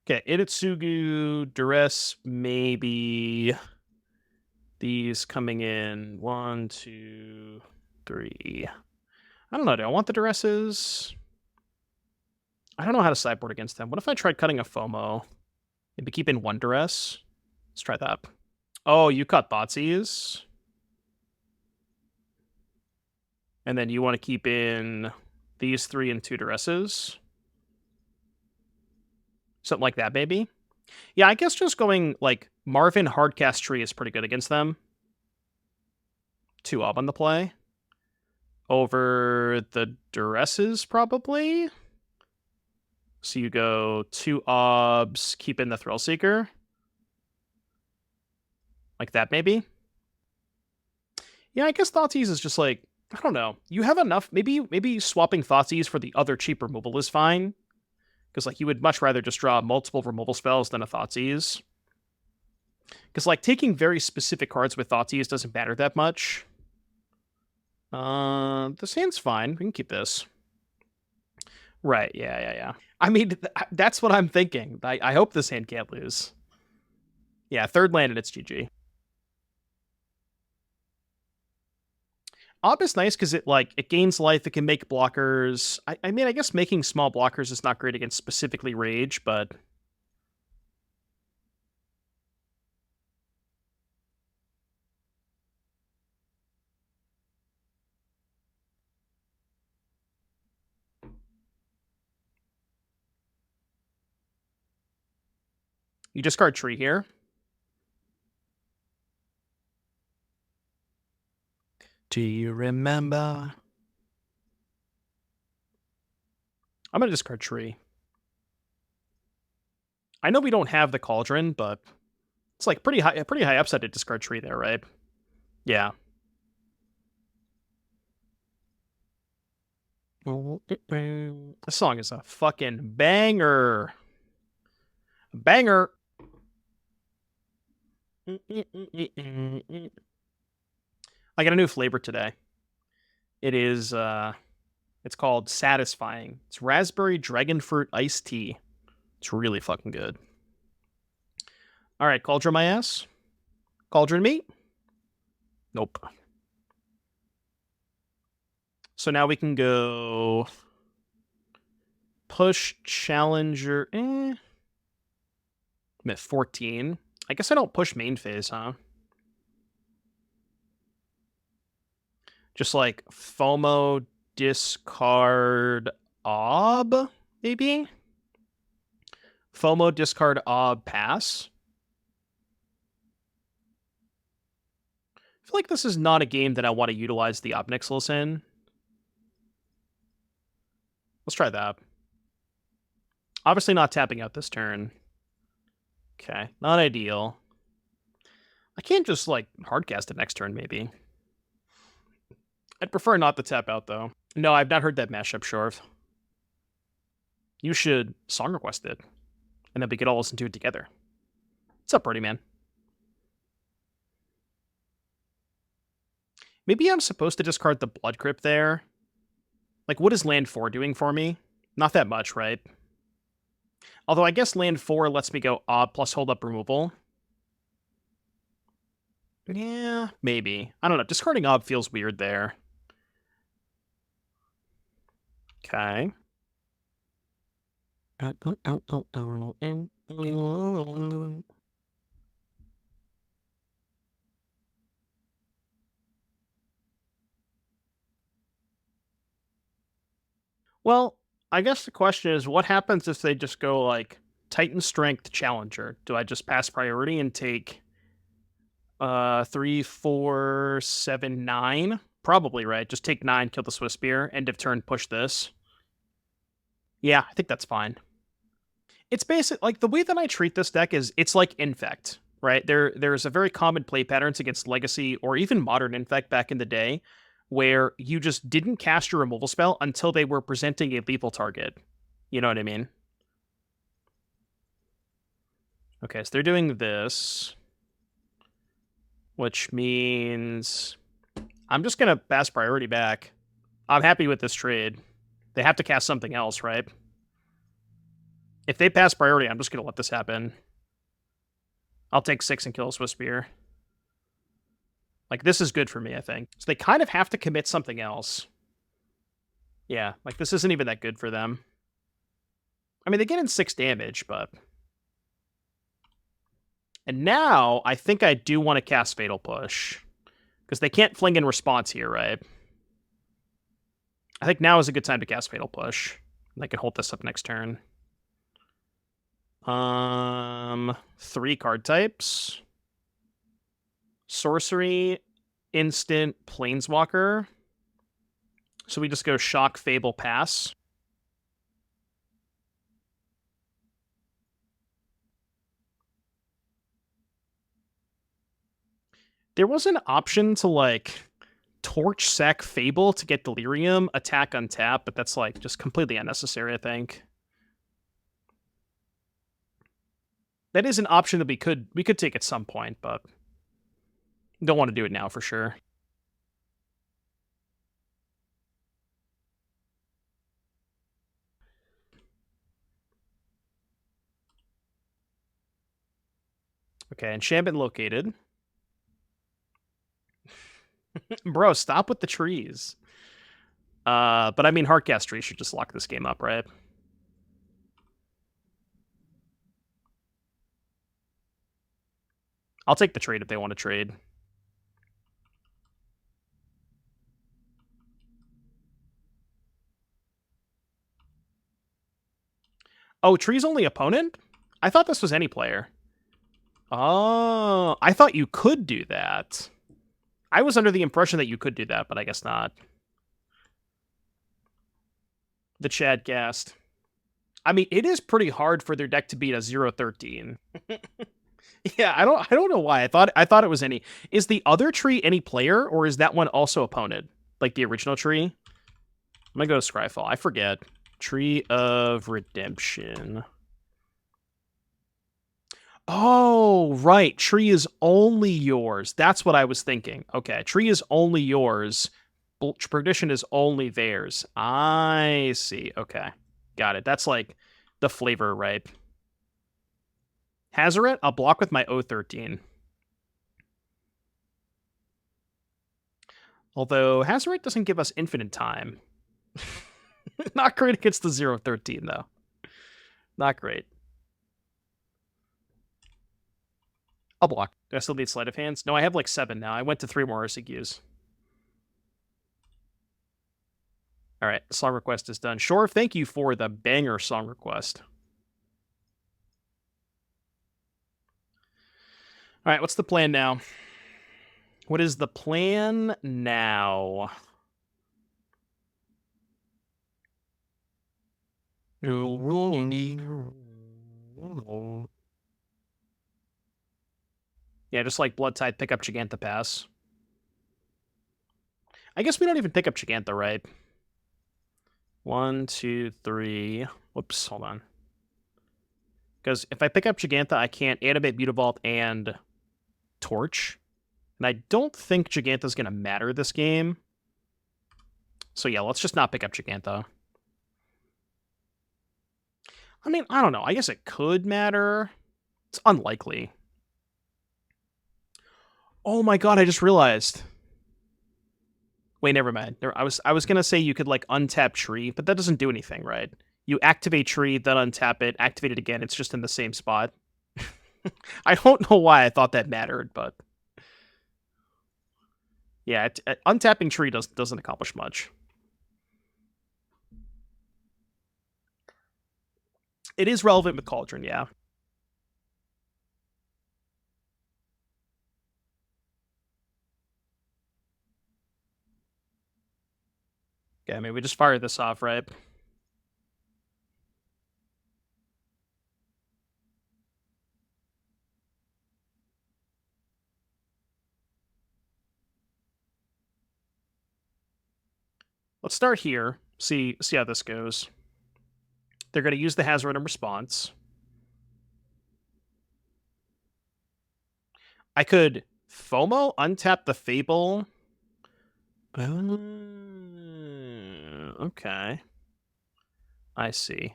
Iritsugu, Duress, maybe. These coming in 1, 2, 3. I don't know. Do I want the Duresses? I don't know how to sideboard against them. What if I tried cutting a FOMO? Maybe keep in 1 Duress? Let's try that. Oh, you cut Thoughtseize. And then you want to keep in these 3 and 2 Duresses. Something like that, maybe? Yeah, I guess just going, like, Marvin Hardcast Tree is pretty good against them. 2 Ob on the play. Over the Duresses, probably? So you go 2 Obs, keep in the Thrillseeker. Like that, maybe? Yeah, I guess Thoughtseize is just like, I don't know. You have enough. Maybe swapping Thoughtseize for the other cheap removal is fine. Because, like, you would much rather just draw multiple removal spells than a Thoughtseize. Because, like, taking very specific cards with Thoughtseize doesn't matter that much. This hand's fine. We can keep this. Right, yeah. I mean, that's what I'm thinking. I hope this hand can't lose. Yeah, 3rd land and it's GG. Ob is nice because it gains life, it can make blockers. I mean, I guess making small blockers is not great against specifically Rage, but... You discard Tree here. Do you remember? I'm going to discard Tree. I know we don't have the Cauldron, but it's like pretty high upside to discard Tree there, right? Yeah. This song is a fucking banger. Banger. I got a new flavor today. It is, it's called Satisfying. It's raspberry dragon fruit iced tea. It's really fucking good. All right, Cauldron my ass. Cauldron me? Nope. So now we can go push Challenger. I'm at 14. I guess I don't push main phase, huh? Just like FOMO, discard, Ob, maybe? FOMO, discard, Ob, pass. I feel like this is not a game that I want to utilize the Obnixilis in. Let's try that. Obviously not tapping out this turn. Okay, not ideal. I can't just, like, hardcast it next turn, maybe. I'd prefer not to tap out, though. No, I've not heard that mashup, Shorv. You should song request it, and then we could all listen to it together. What's up, Birdie Man? Maybe I'm supposed to discard the Blood Crypt there. Like, what is land 4 doing for me? Not that much, right? Although I guess land 4 lets me go Ob plus hold up removal. Yeah, maybe. I don't know. Discarding Ob feels weird there. Okay. Well, I guess the question is, what happens if they just go, like, Titan Strength Challenger. Do I just pass priority and take 3, 4, 7, 9? Probably, right? Just take 9, kill the Swiftspear, end of turn, push this. Yeah, I think that's fine. It's basic, like, the way that I treat this deck is, it's like Infect, right? There's a very common play patterns against Legacy or even Modern Infect back in the day, where you just didn't cast your removal spell until they were presenting a lethal target. You know what I mean? Okay, so they're doing this, which means I'm just going to pass priority back. I'm happy with this trade. They have to cast something else, right? If they pass priority, I'm just going to let this happen. I'll take 6 and kill a Swiftspear. Like, this is good for me, I think. So they kind of have to commit something else. Yeah, like, this isn't even that good for them. I mean, they get in 6 damage, but... And now, I think I do want to cast Fatal Push. Because they can't fling in response here, right? I think now is a good time to cast Fatal Push. And I can hold this up next turn. 3 card types. Sorcery, instant, Planeswalker. So we just go Shock, Fable, Pass. There was an option to, like, Torch, sack, Fable to get Delirium, attack, untap, but that's, like, just completely unnecessary, I think. That is an option that we could take at some point, but don't want to do it now for sure. Okay, enchantment located. Bro, stop with the trees. But I mean, Heartcast Tree should just lock this game up, right? I'll take the trade if they want to trade. Oh, tree's only opponent? I thought this was any player. Oh, I thought you could do that. I was under the impression that you could do that, but I guess not. The Chad cast. I mean, it is pretty hard for their deck to beat a 0-13. Yeah, I don't know why. I thought it was any. Is the other tree any player, or is that one also opponent? Like the original tree? I'm gonna go to Scryfall. I forget. Tree of Redemption. Oh, right. Tree is only yours. That's what I was thinking. Okay, tree is only yours. Perdition is only theirs. I see. Okay. Got it. That's like the flavor, right? Hazoret, I'll block with my 0-13. Although Hazoret doesn't give us infinite time. Not great against the 0-13, though. Not great. I'll block. Do I still need Sleight of Hands? No, I have like 7 now. I went to 3 more RCQs. All right, song request is done. Shore, thank you for the banger song request. All right, what's the plan now? What is the plan now? Yeah, just like Bloodtithe, pick up Giganta, pass. I guess we don't even pick up Giganta, right? 1, 2, 3. Whoops, hold on. Because if I pick up Giganta, I can't animate Mutavault and Torch. And I don't think Giganta's going to matter this game. So yeah, let's just not pick up Giganta. I mean, I don't know. I guess it could matter. It's unlikely. Oh my god, I just realized. Wait, never mind. I was gonna say you could like untap tree, but that doesn't do anything, right? You activate tree, then untap it, activate it again. It's just in the same spot. I don't know why I thought that mattered, but yeah, untapping tree doesn't accomplish much. It is relevant with Cauldron, yeah. Okay, I mean, we just fired this off, right? Let's start here. See how this goes. They're going to use the Hazard in response. I could FOMO, untap the Fable. Okay. I see.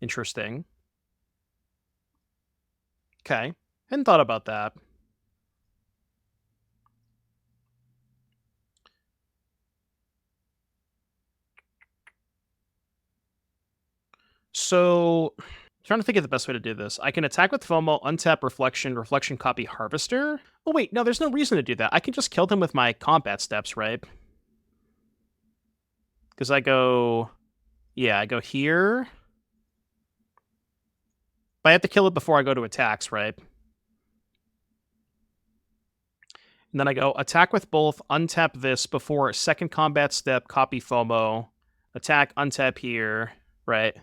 Interesting. Okay. Hadn't thought about that. So, trying to think of the best way to do this. I can attack with FOMO, untap Reflection copy Harvester. Oh wait, no, there's no reason to do that. I can just kill them with my combat steps, right? Because I go... Yeah, I go here. But I have to kill it before I go to attacks, right? And then I go attack with both, untap this before second combat step, copy FOMO, attack, untap here, right?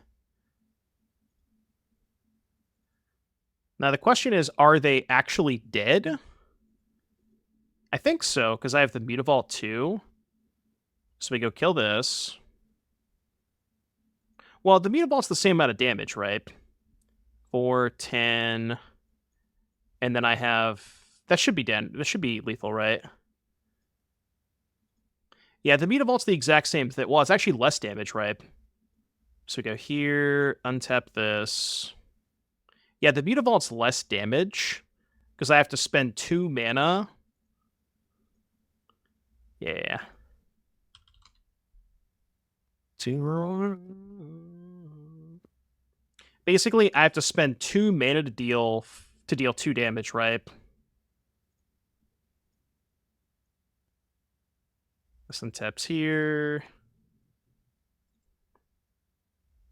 Now the question is, are they actually dead? I think so, because I have the Mutavault too. So we go kill this. Well, the Mutavault's the same amount of damage, right? 4, 10... And then I have... That should be dead. That should be lethal, right? Yeah, the Mutavault's the exact same thing. Well, it's actually less damage, right? So we go here, untap this. Yeah, the Mutavault's less damage, because I have to spend 2 mana. Yeah. Basically, I have to spend 2 mana to deal 2 damage, right? This untaps here.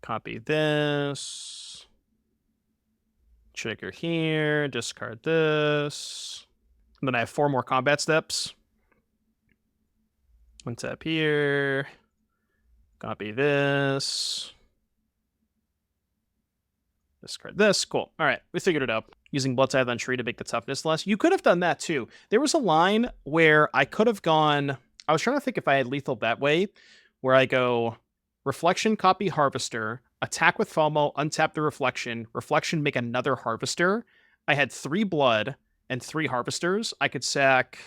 Copy this. Trigger here. Discard this. And then I have 4 more combat steps. Untap here. Copy this. Discard this. Cool. All right, we figured it out. Using Bloodtithe on Tree to make the toughness less. You could have done that too. There was a line where I could have gone... I was trying to think if I had lethal that way, where I go Reflection, copy Harvester, attack with FOMO, untap the Reflection, make another Harvester. I had 3 blood and 3 Harvesters. I could sack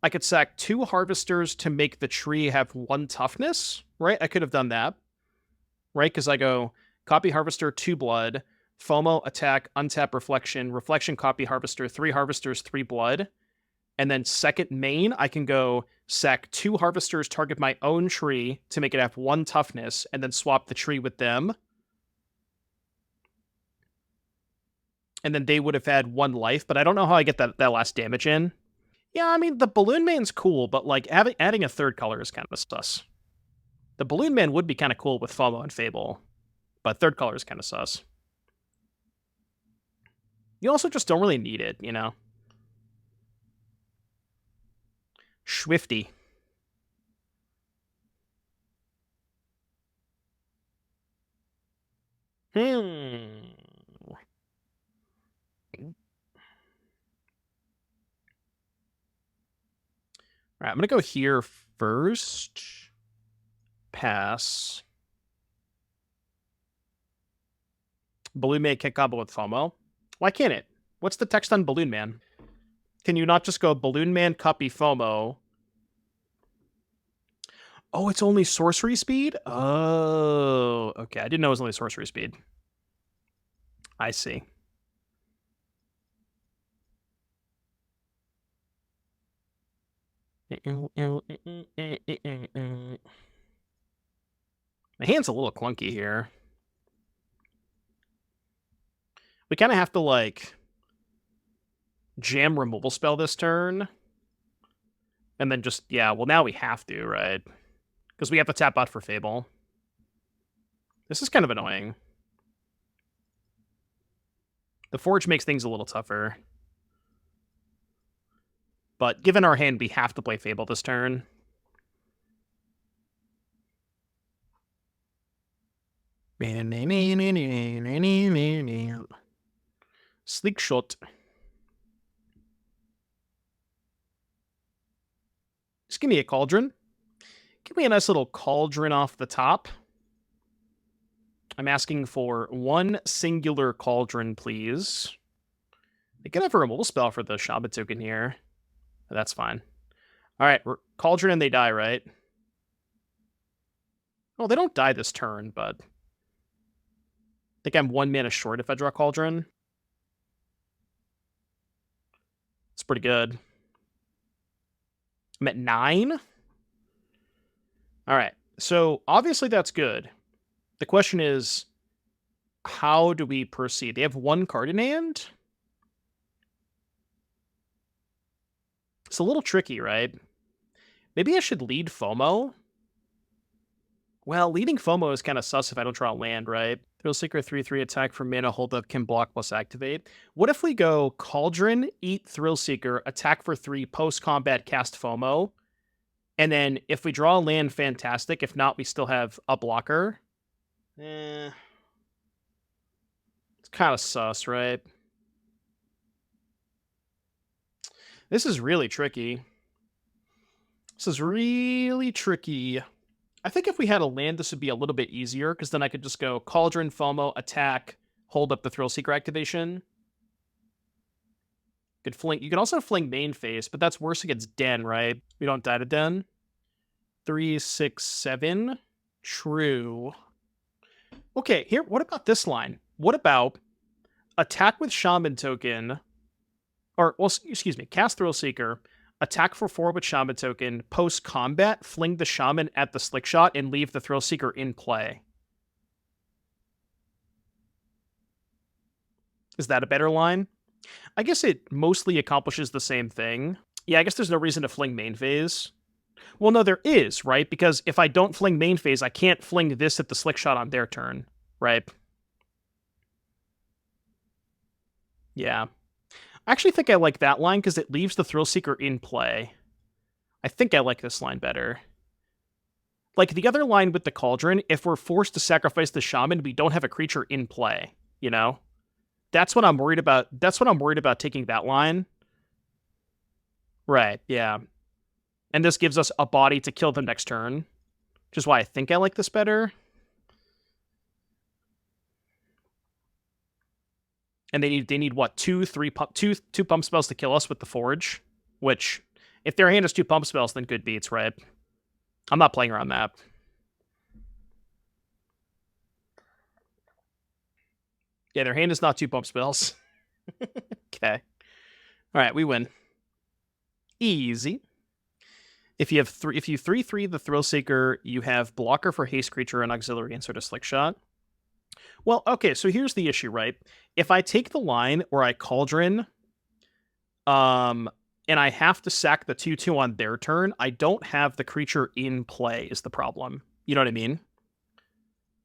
2 Harvesters to make the tree have 1 toughness, right? I could have done that, right? Because I go copy Harvester, 2 blood, FOMO, attack, untap Reflection, copy Harvester, 3 Harvesters, 3 blood. And then second main, I can go sack 2 Harvesters, target my own tree to make it have 1 toughness, and then swap the tree with them. And then they would have had 1 life, but I don't know how I get that last damage in. Yeah, I mean, the Balloon Man's cool, but like adding a 3rd color is kind of sus. The Balloon Man would be kind of cool with FOMO and Fable, but 3rd color is kind of sus. You also just don't really need it, you know? Swifty. Alright, I'm gonna go here first. Pass. Balloon Man can't combo with FOMO. Why can't it? What's the text on Balloon Man? Can you not just go Balloon Man, copy FOMO? Oh, it's only sorcery speed? Oh, okay. I didn't know it was only sorcery speed. I see. My hand's a little clunky here. We kind of have to, like, jam removal spell this turn. And then just, yeah, well, now we have to, right? Because we have to tap out for Fable. This is kind of annoying. The Forge makes things a little tougher. But given our hand, we have to play Fable this turn. Sleek shot. Just give me a Cauldron. Give me a nice little Cauldron off the top. I'm asking for one singular Cauldron, please. They can have a removal spell for the Shaman token here. That's fine. All right, Cauldron and they die, right? Well, they don't die this turn, but I think I'm 1 mana short if I draw Cauldron. It's pretty good. I'm at 9. All right, so obviously that's good. The question is, how do we proceed? They have 1 card in hand? It's a little tricky, right? Maybe I should lead FOMO? Well, leading FOMO is kind of sus if I don't draw land, right? Thrillseeker 3/3 attack for mana, hold up, can block plus activate. What if we go Cauldron, eat Thrillseeker, attack for 3, post-combat, cast FOMO, and then if we draw a land, fantastic. If not, we still have a blocker. It's kind of sus, right? This is really tricky. This is really tricky. I think if we had a land, this would be a little bit easier, because then I could just go Cauldron, FOMO, attack, hold up the Thrillseeker activation. Could fling. You can also fling main phase, but that's worse against Den, right? We don't die to Den. 3, 6, 7. True. Okay, here. What about this line? What about attack with Shaman token, or, well, excuse me, cast Thrillseeker, attack for 4 with Shaman token, post-combat, fling the Shaman at the Slick Shot, and leave the Thrillseeker in play. Is that a better line? I guess it mostly accomplishes the same thing. Yeah, I guess there's no reason to fling main phase. Well, no, there is, right? Because if I don't fling main phase, I can't fling this at the Slick Shot on their turn, right? Yeah. I actually think I like that line because it leaves the Thrillseeker in play. I think I like this line better. Like the other line with the Cauldron, if we're forced to sacrifice the Shaman, we don't have a creature in play, you know? That's what I'm worried about. That's what I'm worried about taking that line. Right, yeah. And this gives us a body to kill them next turn, which is why I think I like this better. And they need what, two pump spells to kill us with the Forge, which, if their hand has 2 pump spells, then good beats, right? I'm not playing around that. Yeah, their hand is not 2 pump spells. Okay. All right, we win. Easy. If you 3/3 the Thrillseeker, you have blocker for haste creature and auxiliary insert a Slick Shot. Well, okay, so here's the issue, right? If I take the line where I Cauldron, and I have to sack the 2/2 on their turn, I don't have the creature in play is the problem. You know what I mean?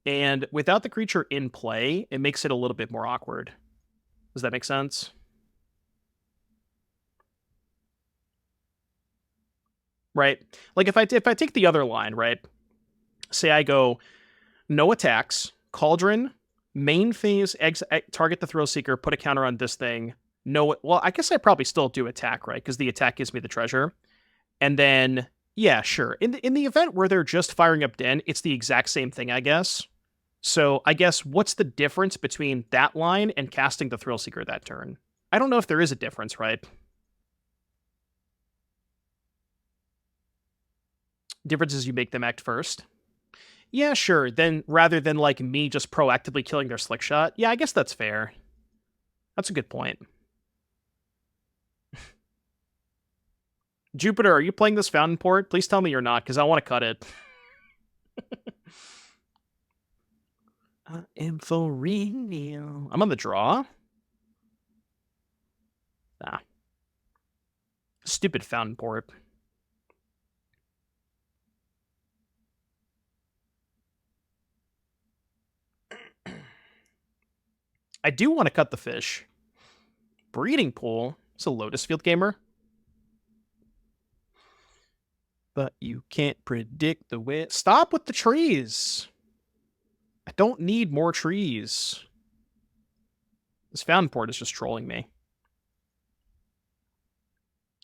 And without the creature in play, it makes it a little bit more awkward. Does that make sense? Right? Like if I take the other line, right? Say I go no attacks, Cauldron, main phase, target the Thrillseeker, put a counter on this thing. No, well, I guess I probably still do attack, right? Because the attack gives me the treasure. And then, yeah, sure. In the event where they're just firing up Den, it's the exact same thing, I guess. So I guess what's the difference between that line and casting the Thrillseeker that turn? I don't know if there is a difference, right? Difference is you make them act first. Yeah, sure. Then rather than like me just proactively killing their Slick Shot, yeah, I guess that's fair. That's a good point. Jupiter, are you playing this Fountainport? Please tell me you're not, because I want to cut it. Info real. I'm on the draw. Ah. Stupid Fountainport. I do want to cut the fish. Breeding pool. It's a Lotus Field gamer. But you can't predict the wind. Stop with the trees. I don't need more trees. This Fountainport is just trolling me.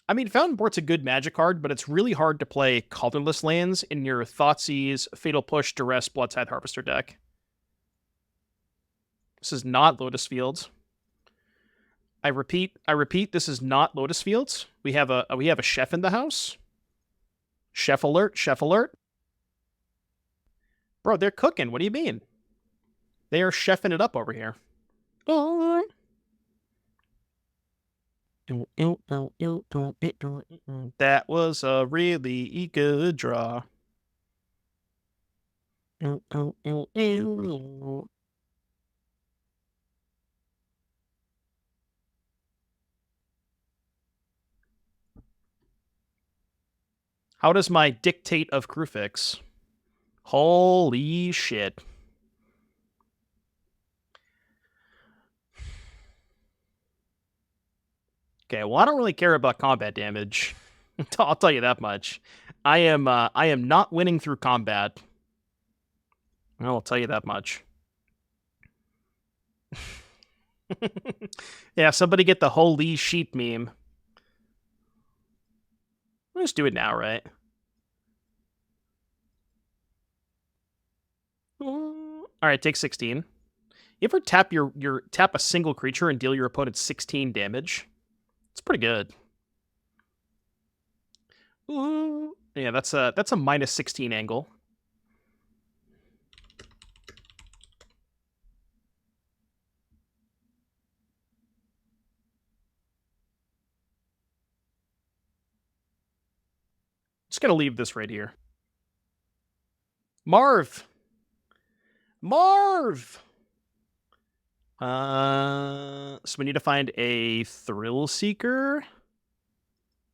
I mean, Fountainport's a good Magic card, but it's really hard to play colorless lands in your Thoughtseize, Fatal Push, Duress, Bloodtithe Harvester deck. This is not Lotus Fields. I repeat, this is not Lotus Fields. We have a chef in the house. Chef alert, chef alert. Bro, they're cooking. What do you mean? They are chefing it up over here. That was a really good draw. How does my dictate of Crewfix? Holy shit. Okay, well, I don't really care about combat damage. I'll tell you that much. I am not winning through combat. I'll tell you that much. Yeah, somebody get the holy sheep meme. Let's do it now, right? All right, take 16. You ever tap tap a single creature and deal your opponent 16 damage? It's pretty good. Ooh. Yeah, that's a minus 16 angle. Just gonna leave this right here. Marv! Marv! So we need to find a Thrillseeker,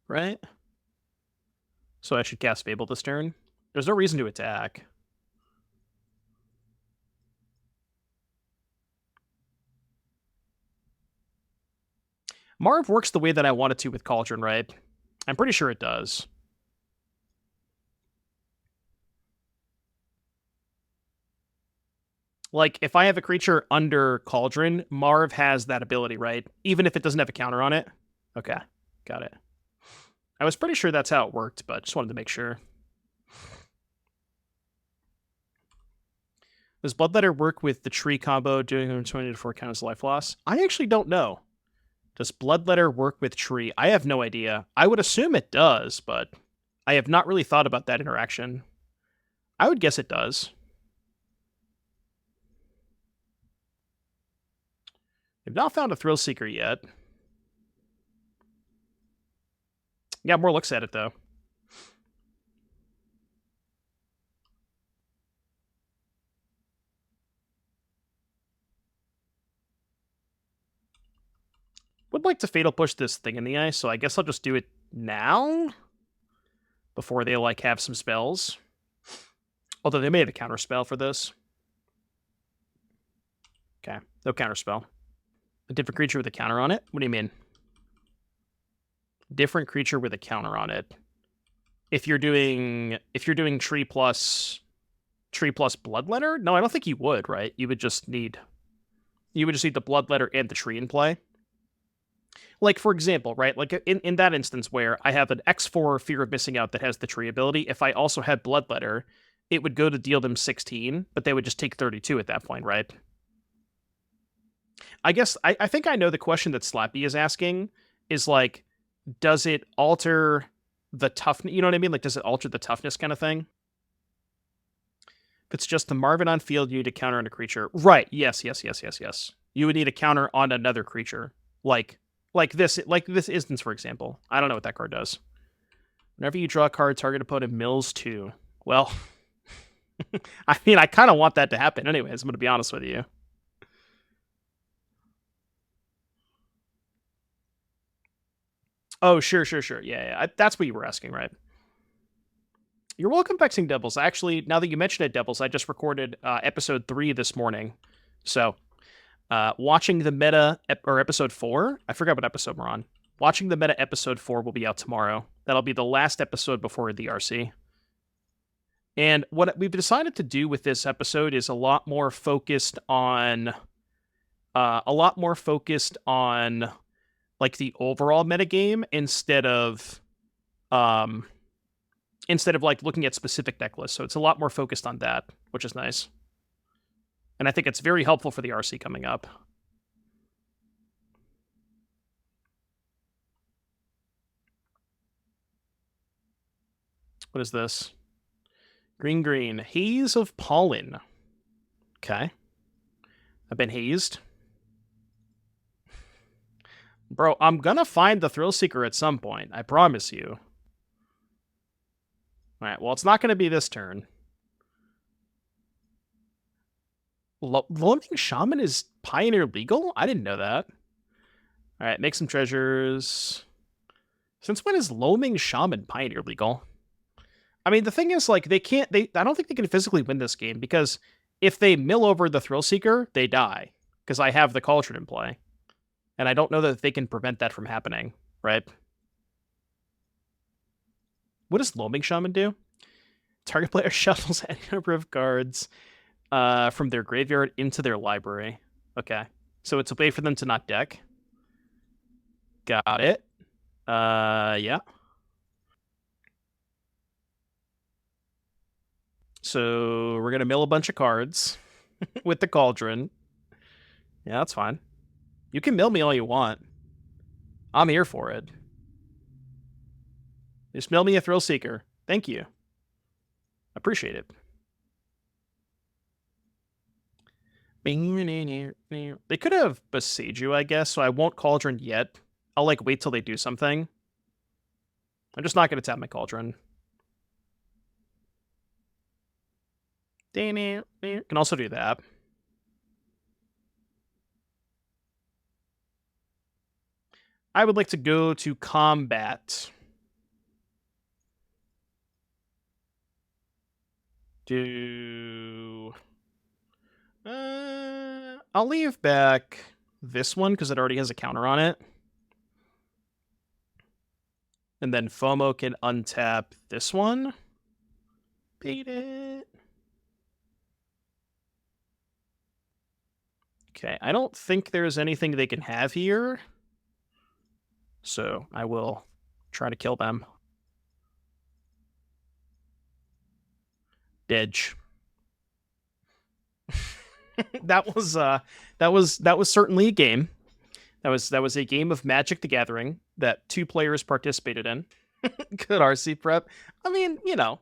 right? So I should cast Fable this turn. There's no reason to attack. Marv works the way that I want it to with Cauldron, right? I'm pretty sure it does. Like, if I have a creature under Cauldron, Marv has that ability, right? Even if it doesn't have a counter on it? Okay, got it. I was pretty sure that's how it worked, but just wanted to make sure. Does Bloodletter work with the tree combo doing 120 to 4 counters life loss? I actually don't know. Does Bloodletter work with tree? I have no idea. I would assume it does, but I have not really thought about that interaction. I would guess it does. We've not found a Thrillseeker yet. Yeah, more looks at it, though. Would like to Fatal Push this thing in the eye, so I guess I'll just do it now? Before they, like, have some spells. Although they may have a counterspell for this. Okay, no counterspell. A different creature with a counter on it? What do you mean? Different creature with a counter on it. If you're doing tree plus Bloodletter? No, I don't think you would, right? You would just need the Bloodletter and the tree in play. Like, for example, right? Like, in that instance where I have an X4 Fear of Missing Out that has the tree ability, if I also had Bloodletter, it would go to deal them 16, but they would just take 32 at that point, right? I guess, I think I know the question that Slappy is asking, is like, does it alter the toughness? You know what I mean? Like, does it alter the toughness kind of thing? If it's just the Marvin on field, you need a counter on a creature. Right, yes. You would need a counter on another creature. Like this instance, for example. I don't know what that card does. Whenever you draw a card, target opponent mills 2. Well, I mean, I kind of want that to happen anyways, I'm going to be honest with you. Oh, sure. Yeah. That's what you were asking, right? You're welcome, Vexing Devils. Actually, now that you mention it, Devils, I just recorded episode 3 this morning. So, Watching the meta, or episode 4, I forgot what episode we're on. Watching the meta episode 4 will be out tomorrow. That'll be the last episode before the RC. And what we've decided to do with this episode is a lot more focused on like the overall metagame instead of like looking at specific deck lists. So it's a lot more focused on that, which is nice. And I think it's very helpful for the RC coming up. What is this? Green. Haze of Pollen. Okay. I've been hazed. Bro, I'm gonna find the Thrillseeker at some point. I promise you. Alright, well, it's not gonna be this turn. Loaming Shaman is Pioneer legal? I didn't know that. Alright, make some treasures. Since when is Loaming Shaman Pioneer legal? I mean, the thing is, like, I don't think they can physically win this game, because if they mill over the Thrillseeker, they die. Because I have the Cauldron in play. And I don't know that they can prevent that from happening, right? What does Loaming Shaman do? Target player shuffles any number of cards from their graveyard into their library. Okay. So it's a way for them to not deck. Got it. Yeah. So we're going to mill a bunch of cards with the Cauldron. Yeah, that's fine. You can mill me all you want. I'm here for it. Just mill me a Thrillseeker. Thank you. Appreciate it. They could have Boseiju, I guess, so I won't Cauldron yet. I'll, like, wait till they do something. I'm just not going to tap my Cauldron. Can also do that. I would like to go to combat. I'll leave back this one because it already has a counter on it. And then FOMO can untap this one. Beat it. Okay, I don't think there's anything they can have here. So I will try to kill them. Dedge. that was certainly a game. That was a game of Magic the Gathering that 2 players participated in. Good RC prep. I mean, you know,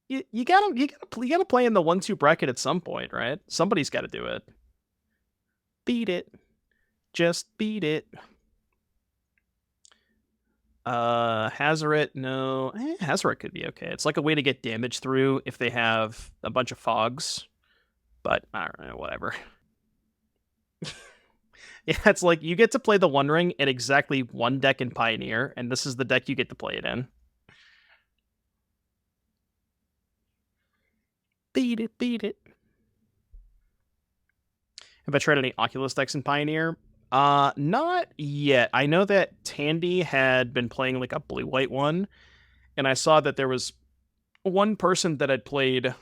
you gotta play in the 1-2 bracket at some point, right? Somebody's got to do it. Beat it. Just beat it. Hazoret, no. Hazoret could be okay. It's like a way to get damage through if they have a bunch of fogs. But, I don't know, whatever. Yeah, it's like, you get to play the One Ring in exactly one deck in Pioneer, and this is the deck you get to play it in. Beat it, beat it. Have I tried any Oculus decks in Pioneer? Not yet. I know that Tandy had been playing like a blue-white one, and I saw that there was one person that had played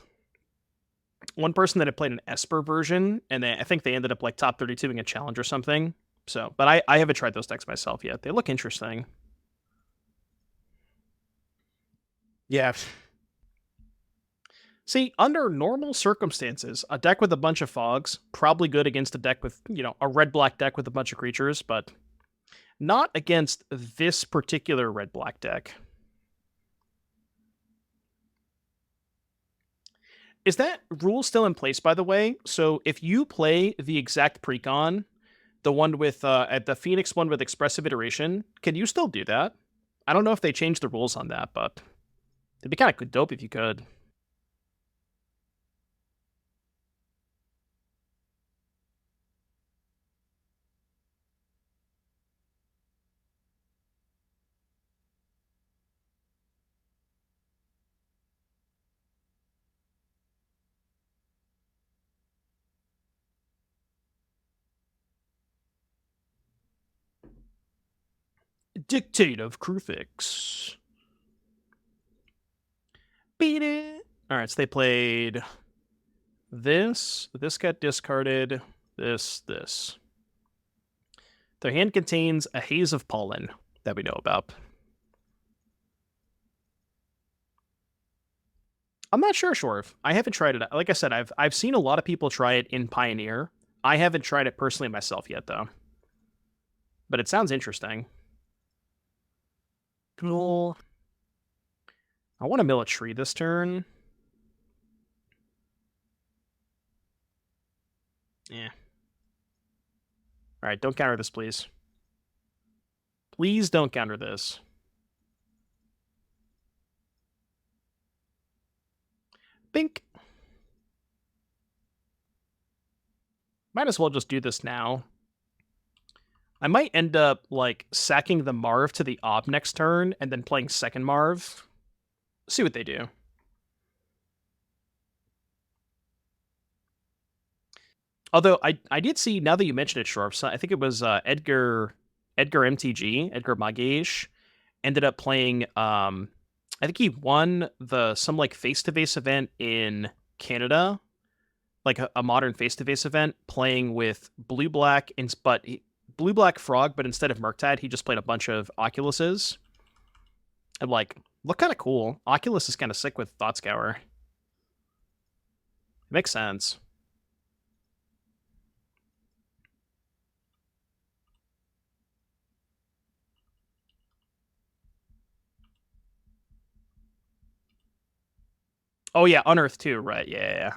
an Esper version, and I think they ended up like top 32ing a challenge or something. So, but I haven't tried those decks myself yet. They look interesting. Yeah. See, under normal circumstances, a deck with a bunch of fogs, probably good against a deck with, you know, a red-black deck with a bunch of creatures, but not against this particular red-black deck. Is that rule still in place, by the way? So if you play the exact precon, the one with the Phoenix one with expressive iteration, can you still do that? I don't know if they changed the rules on that, but it'd be kind of dope if you could. Dictate of Krufix. Beat it. All right, so they played this. This got discarded. This. Their hand contains a haze of pollen that we know about. I'm not sure, Shorv. I haven't tried it. Like I said, I've seen a lot of people try it in Pioneer. I haven't tried it personally myself yet, though. But it sounds interesting. Cool. I want to mill a tree this turn. Yeah. Alright, don't counter this, please. Please don't counter this. Bink. Might as well just do this now. I might end up, like, sacking the Marv to the Ob next turn, and then playing second Marv. See what they do. Although, I did see, now that you mentioned it, Shorf, so I think it was Edgar MTG, Edgar Mageish, ended up playing, I think he won some, like, face-to-face event in Canada, like a modern face-to-face event, playing with blue-black, blue-black Frog, but instead of Murktide, he just played a bunch of Oculuses. And, like, look kind of cool. Oculus is kind of sick with Thoughtscour. It makes sense. Oh yeah, Unearth too, right? Yeah.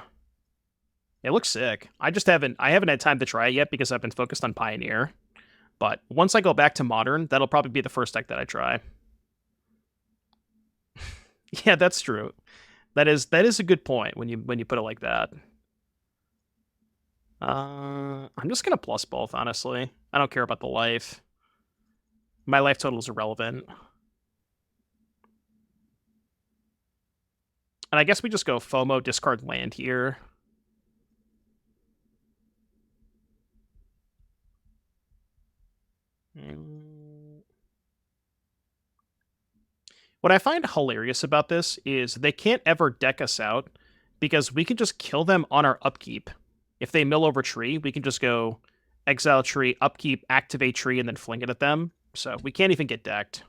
It looks sick. I haven't had time to try it yet because I've been focused on Pioneer. But once I go back to Modern, that'll probably be the first deck that I try. Yeah, that's true. That is a good point when you put it like that. I'm just gonna plus both, honestly. I don't care about the life. My life total is irrelevant. And I guess we just go FOMO, discard land here. What I find hilarious about this is they can't ever deck us out because we can just kill them on our upkeep. If they mill over tree, we can just go exile tree, upkeep, activate tree, and then fling it at them. So we can't even get decked.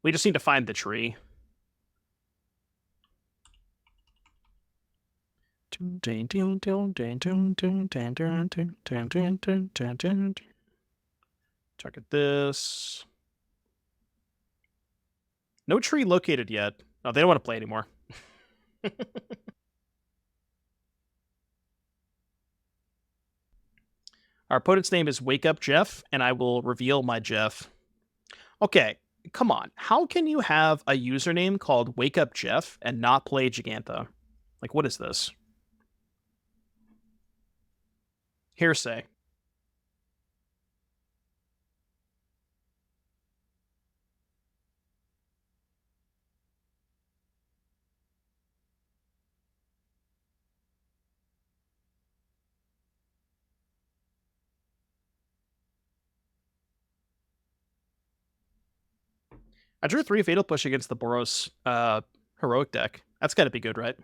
We just need to find the tree. Target this. No tree located yet. Oh, they don't want to play anymore. Our opponent's name is Wake Up Jeff, and I will reveal my Jeff. Okay, come on. How can you have a username called Wake Up Jeff and not play Gigantha? Like, what is this? Hearsay. I drew 3 Fatal Push against the Boros heroic deck. That's got to be good, right?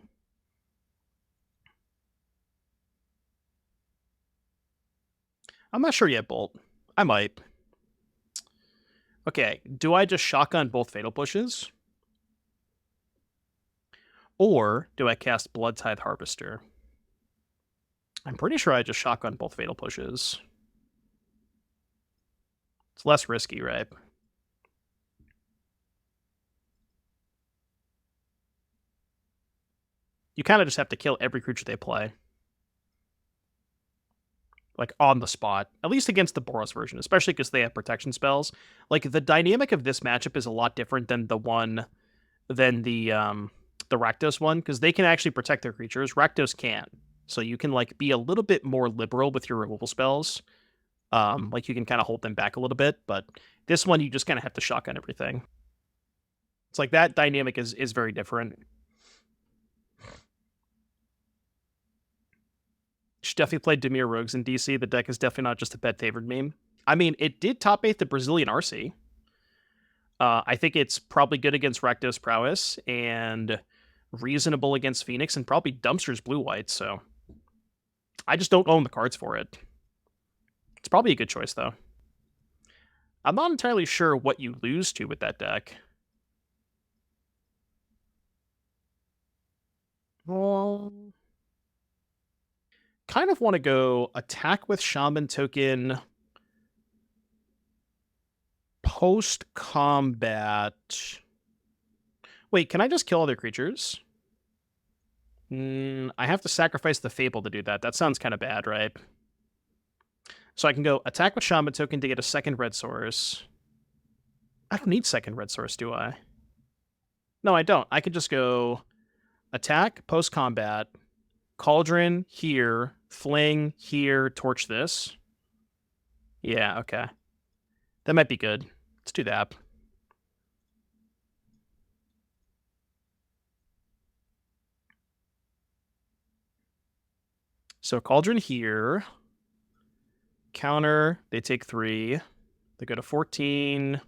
I'm not sure yet, Bolt. I might. Okay, do I just shotgun both Fatal Pushes? Or do I cast Bloodtithe Harvester? I'm pretty sure I just shotgun both Fatal Pushes. It's less risky, right? You kind of just have to kill every creature they play. Like, on the spot. At least against the Boros version, especially because they have protection spells. Like, the dynamic of this matchup is a lot different than the Rakdos one, because they can actually protect their creatures. Rakdos can't. So you can, like, be a little bit more liberal with your removal spells. Like, you can kind of hold them back a little bit, but this one, you just kind of have to shotgun everything. It's like, that dynamic is very different. Should definitely play Dimir Rogues in DC. The deck is definitely not just a pet favored meme. I mean, it did top 8 the Brazilian RC. I think it's probably good against Rakdos Prowess and reasonable against Phoenix and probably dumpsters blue-white, so I just don't own the cards for it. It's probably a good choice, though. I'm not entirely sure what you lose to with that deck. Well, kind of want to go attack with Shaman token post-combat. Wait, can I just kill other creatures? I have to sacrifice the Fable to do that. That sounds kind of bad, right? So I can go attack with Shaman token to get a second red source. I don't need second red source, do I? No, I don't. I could just go attack, post-combat, Cauldron here, fling here, torch this. Yeah, okay. That might be good. Let's do that. So Cauldron here. Counter, they take 3. They go to 14.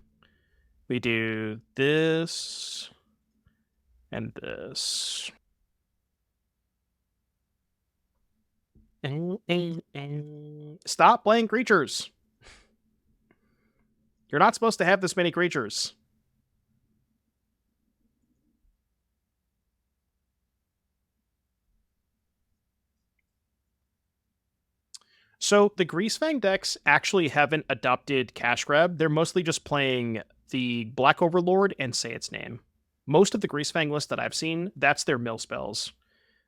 We do this and this. Stop playing creatures. You're not supposed to have this many creatures. So the Greasefang decks actually haven't adopted Cash Grab. They're mostly just playing the Black Overlord and Say Its Name. Most of the Greasefang list that I've seen, that's their mill spells.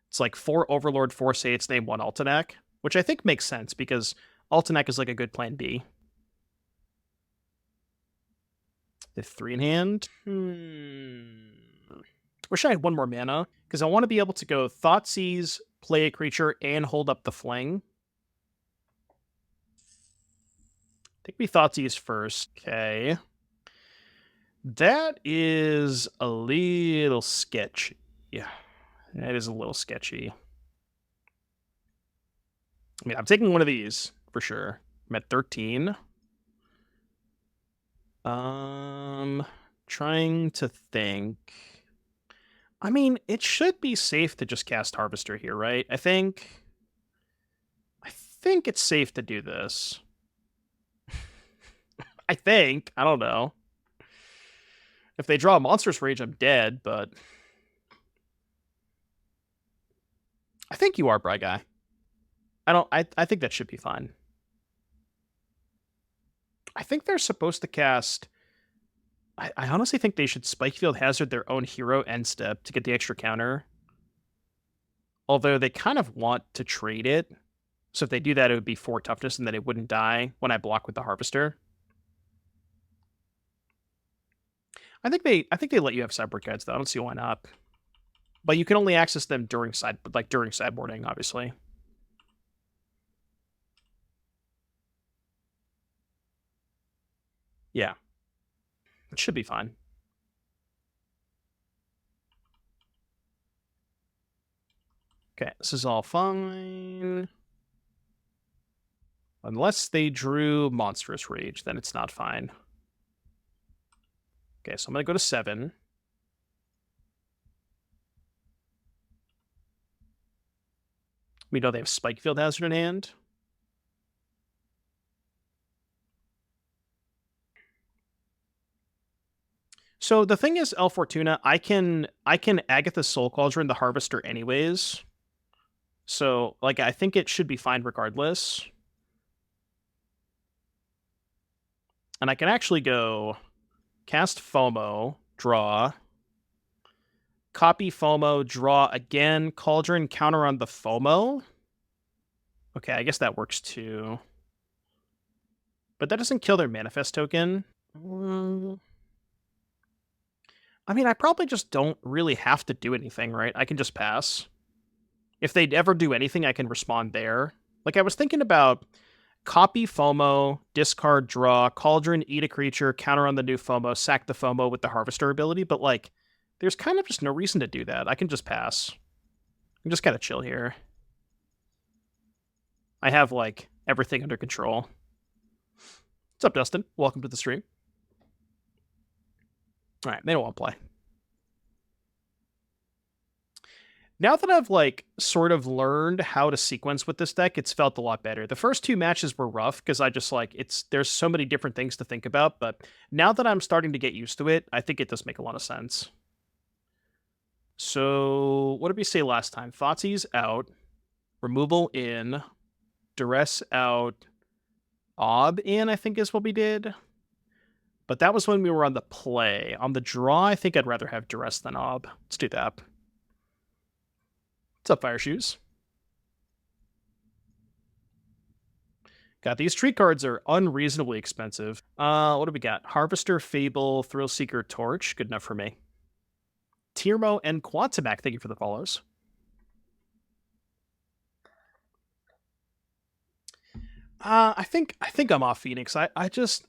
It's like 4 Overlord, 4 Say Its Name, 1 Altenac, which I think makes sense because Altenac is like a good plan B. The 3 in hand. Wish I had 1 more mana, because I want to be able to go Thoughtseize, play a creature, and hold up the fling. Take me Thoughtseize first. Okay. That is a little sketchy. Yeah, that is a little sketchy. I mean, I'm taking one of these for sure. I'm at 13. Trying to think. I mean, it should be safe to just cast Harvester here, right? I think it's safe to do this. I think. I don't know. If they draw a Monstrous Rage, I'm dead, but I think you are, Bry Guy. I think that should be fine. I think they're supposed to cast... I honestly think they should Spikefield Hazard their own hero end step to get the extra counter. Although they kind of want to trade it. So if they do that, it would be 4 toughness and then it wouldn't die when I block with the Harvester. I think they let you have sideboard guides though. I don't see why not. But you can only access them during sideboarding, obviously. Yeah. It should be fine. Okay, this is all fine. Unless they drew Monstrous Rage, then it's not fine. Okay, so I'm going to go to 7. We know they have Spikefield Hazard in hand. So the thing is, El Fortuna, I can Agatha Soul Cauldron the Harvester anyways. So, like, I think it should be fine regardless. And I can actually go cast FOMO, draw, copy FOMO, draw again, Cauldron, counter on the FOMO. Okay, I guess that works too. But that doesn't kill their manifest token. I mean, I probably just don't really have to do anything, right? I can just pass. If they'd ever do anything, I can respond there. Like, I was thinking about copy FOMO, discard, draw, Cauldron, eat a creature, counter on the new FOMO, sack the FOMO with the Harvester ability, but, like, there's kind of just no reason to do that. I can just pass. I'm just kind of chill here. I have, like, everything under control. What's up, Dustin? Welcome to the stream. All right, they don't want to play. Now that I've, like, sort of learned how to sequence with this deck, it's felt a lot better. The first two matches were rough, because I just, like, there's so many different things to think about, but now that I'm starting to get used to it, I think it does make a lot of sense. So, what did we say last time? Thoughtseize out, removal in, Duress out, Ob in, I think is what we did. But that was when we were on the play. On the draw, I think I'd rather have Duress than Ob. Let's do that. What's up, Fire Shoes? God, these tree cards are unreasonably expensive. What do we got? Harvester, Fable, Thrillseeker, Torch. Good enough for me. Tiermo and Quantimac, thank you for the follows. I think I'm off Phoenix.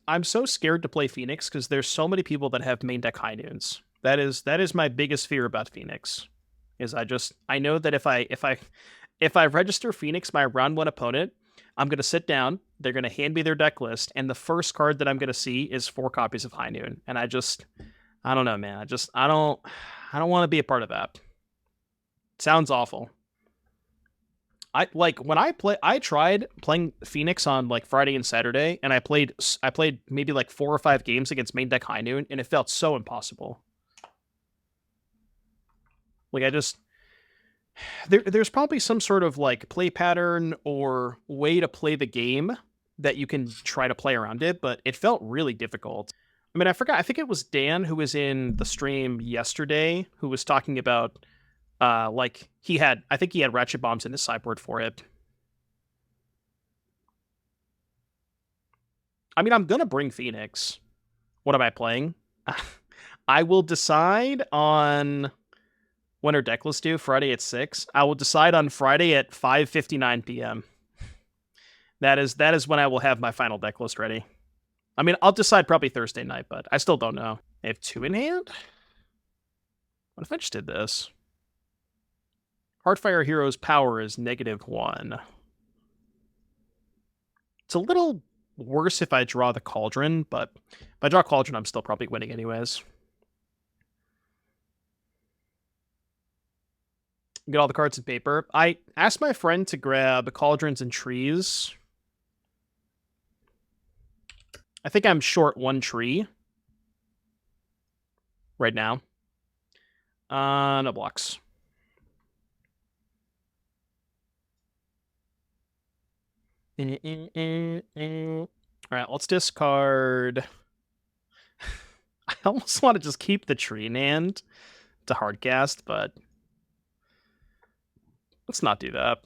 I'm so scared to play Phoenix because there's so many people that have main deck High Noons. That is my biggest fear about Phoenix. Is I know that if I register Phoenix, my round one opponent, I'm gonna sit down, they're gonna hand me their deck list, and the first card that I'm gonna see is 4 copies of High Noon. And I don't know, man. I don't want to be a part of that. It sounds awful. I tried playing Phoenix on like Friday and Saturday, and I played maybe like 4 or 5 games against main deck High Noon, and it felt so impossible. Like there's probably some sort of like play pattern or way to play the game that you can try to play around it, but it felt really difficult. I mean, I forgot. I think it was Dan who was in the stream yesterday who was talking about like I think he had Ratchet Bombs in his sideboard for it. I mean, I'm gonna bring Phoenix. What am I playing? I will decide on when our deck lists due, Friday at 6. I will decide on Friday at 5:59 p.m. That is when I will have my final deck list ready. I mean, I'll decide probably Thursday night, but I still don't know. I have 2 in hand? What if I just did this? Heartfire Hero's power is -1. It's a little worse if I draw the Cauldron, but if I draw Cauldron, I'm still probably winning anyways. Get all the cards in paper. I asked my friend to grab Cauldrons and Trees. I think I'm short 1 tree right now. No blocks. All right, let's discard. I almost want to just keep the tree in hand to hardcast, but let's not do that.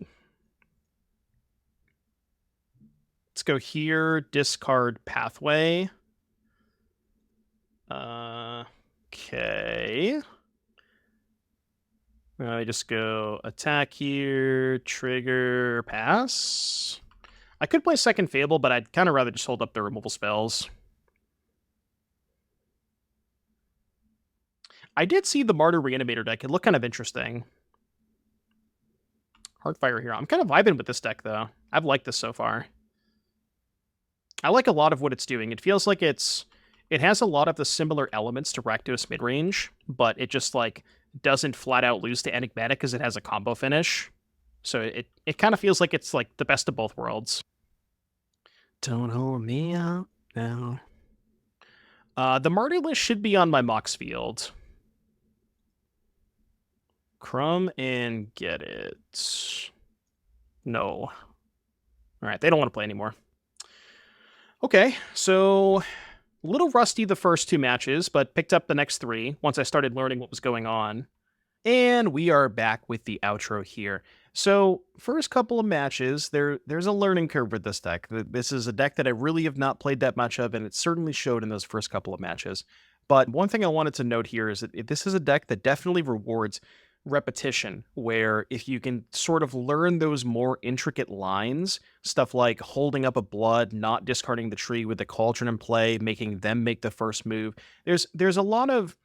Let's go here, discard Pathway. Okay. I just go attack here, trigger, pass. I could play second Fable, but I'd kind of rather just hold up the removal spells. I did see the Martyr Reanimator deck. It looked kind of interesting. Heartfire here. I'm kind of vibing with this deck, though. I've liked this so far. I like a lot of what it's doing. It feels like it has a lot of the similar elements to Rakdos midrange, but it just, like, doesn't flat out lose to Enigmatic because it has a combo finish. So it kind of feels like it's, like, the best of both worlds. Don't hold me out now. The Martyr list should be on my Mox field. Crumb and get it. No. All right, they don't want to play anymore. Okay, so a little rusty the first 2 matches, but picked up the next 3 once I started learning what was going on. And we are back with the outro here. So, first couple of matches, there's a learning curve with this deck. This is a deck that I really have not played that much of, and it certainly showed in those first couple of matches. But one thing I wanted to note here is that this is a deck that definitely rewards repetition, where if you can sort of learn those more intricate lines, stuff like holding up a blood, not discarding the tree with the Cauldron in play, making them make the first move, there's a lot of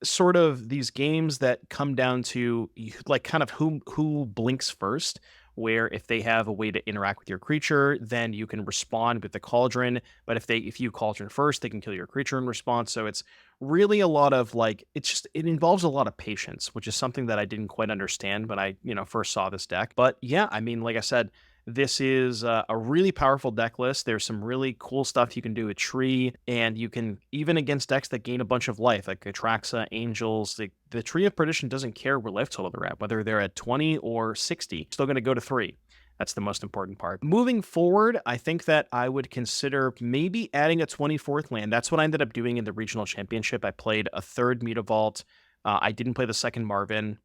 sort of these games that come down to like kind of who blinks first, where if they have a way to interact with your creature, then you can respond with the Cauldron. But if you Cauldron first, they can kill your creature in response. So it's really a lot of like, it involves a lot of patience, which is something that I didn't quite understand when I, first saw this deck. But yeah, I mean, like I said, this is a really powerful deck list. There's some really cool stuff you can do with Tree, and you can, even against decks that gain a bunch of life, like Atraxa, Angels, the Tree of Perdition doesn't care what life total they're at, whether they're at 20 or 60, still going to go to 3. That's the most important part. Moving forward, I think that I would consider maybe adding a 24th land. That's what I ended up doing in the regional championship. I played a 3rd Mutavault. I didn't play the 2nd Marvin.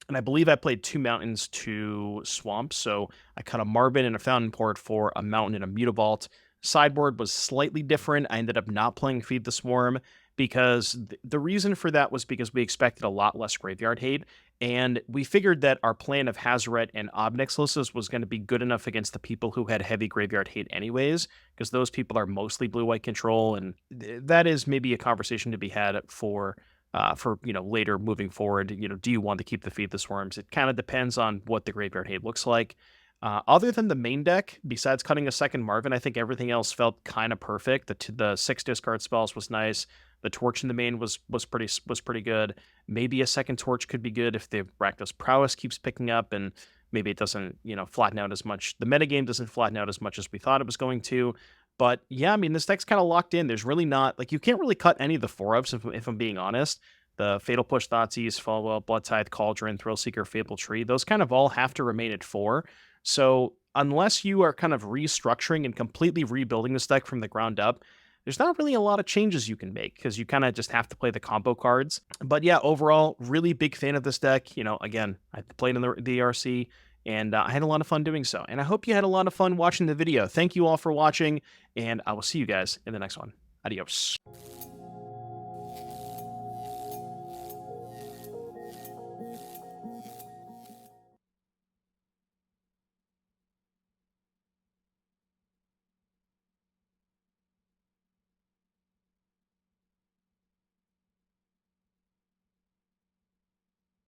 And I believe I played 2 mountains, 2 swamps. So I cut a Marvin and a Fountainport for a mountain and a Mutavault. Sideboard was slightly different. I ended up not playing Feed the Swarm because the reason for that was because we expected a lot less graveyard hate. And we figured that our plan of Hazoret and Obnixilus was going to be good enough against the people who had heavy graveyard hate anyways, because those people are mostly blue-white control. And that is maybe a conversation to be had for later moving forward. Do you want to keep the Feed the Swarms? It kind of depends on what the graveyard hate looks like. Other than the main deck, besides cutting a 2nd Marvin, I think everything else felt kind of perfect. The 6 discard spells was nice. The Torch in the main was pretty good. Maybe a 2nd Torch could be good if the Rakdos Prowess keeps picking up, and maybe it doesn't flatten out as much. The metagame doesn't flatten out as much as we thought it was going to. But yeah, I mean, this deck's kind of locked in. There's really not, like, you can't really cut any of the 4-ups if I'm being honest. The Fatal Push, Thoughtseize, Blood Bloodtithe, Cauldron, Thrillseeker, Fable Tree, those kind of all have to remain at 4. So unless you are kind of restructuring and completely rebuilding this deck from the ground up, there's not really a lot of changes you can make because you kind of just have to play the combo cards. But yeah, overall, really big fan of this deck. Again, I played in the ERC, and I had a lot of fun doing so. And I hope you had a lot of fun watching the video. Thank you all for watching, and I will see you guys in the next one. Adios.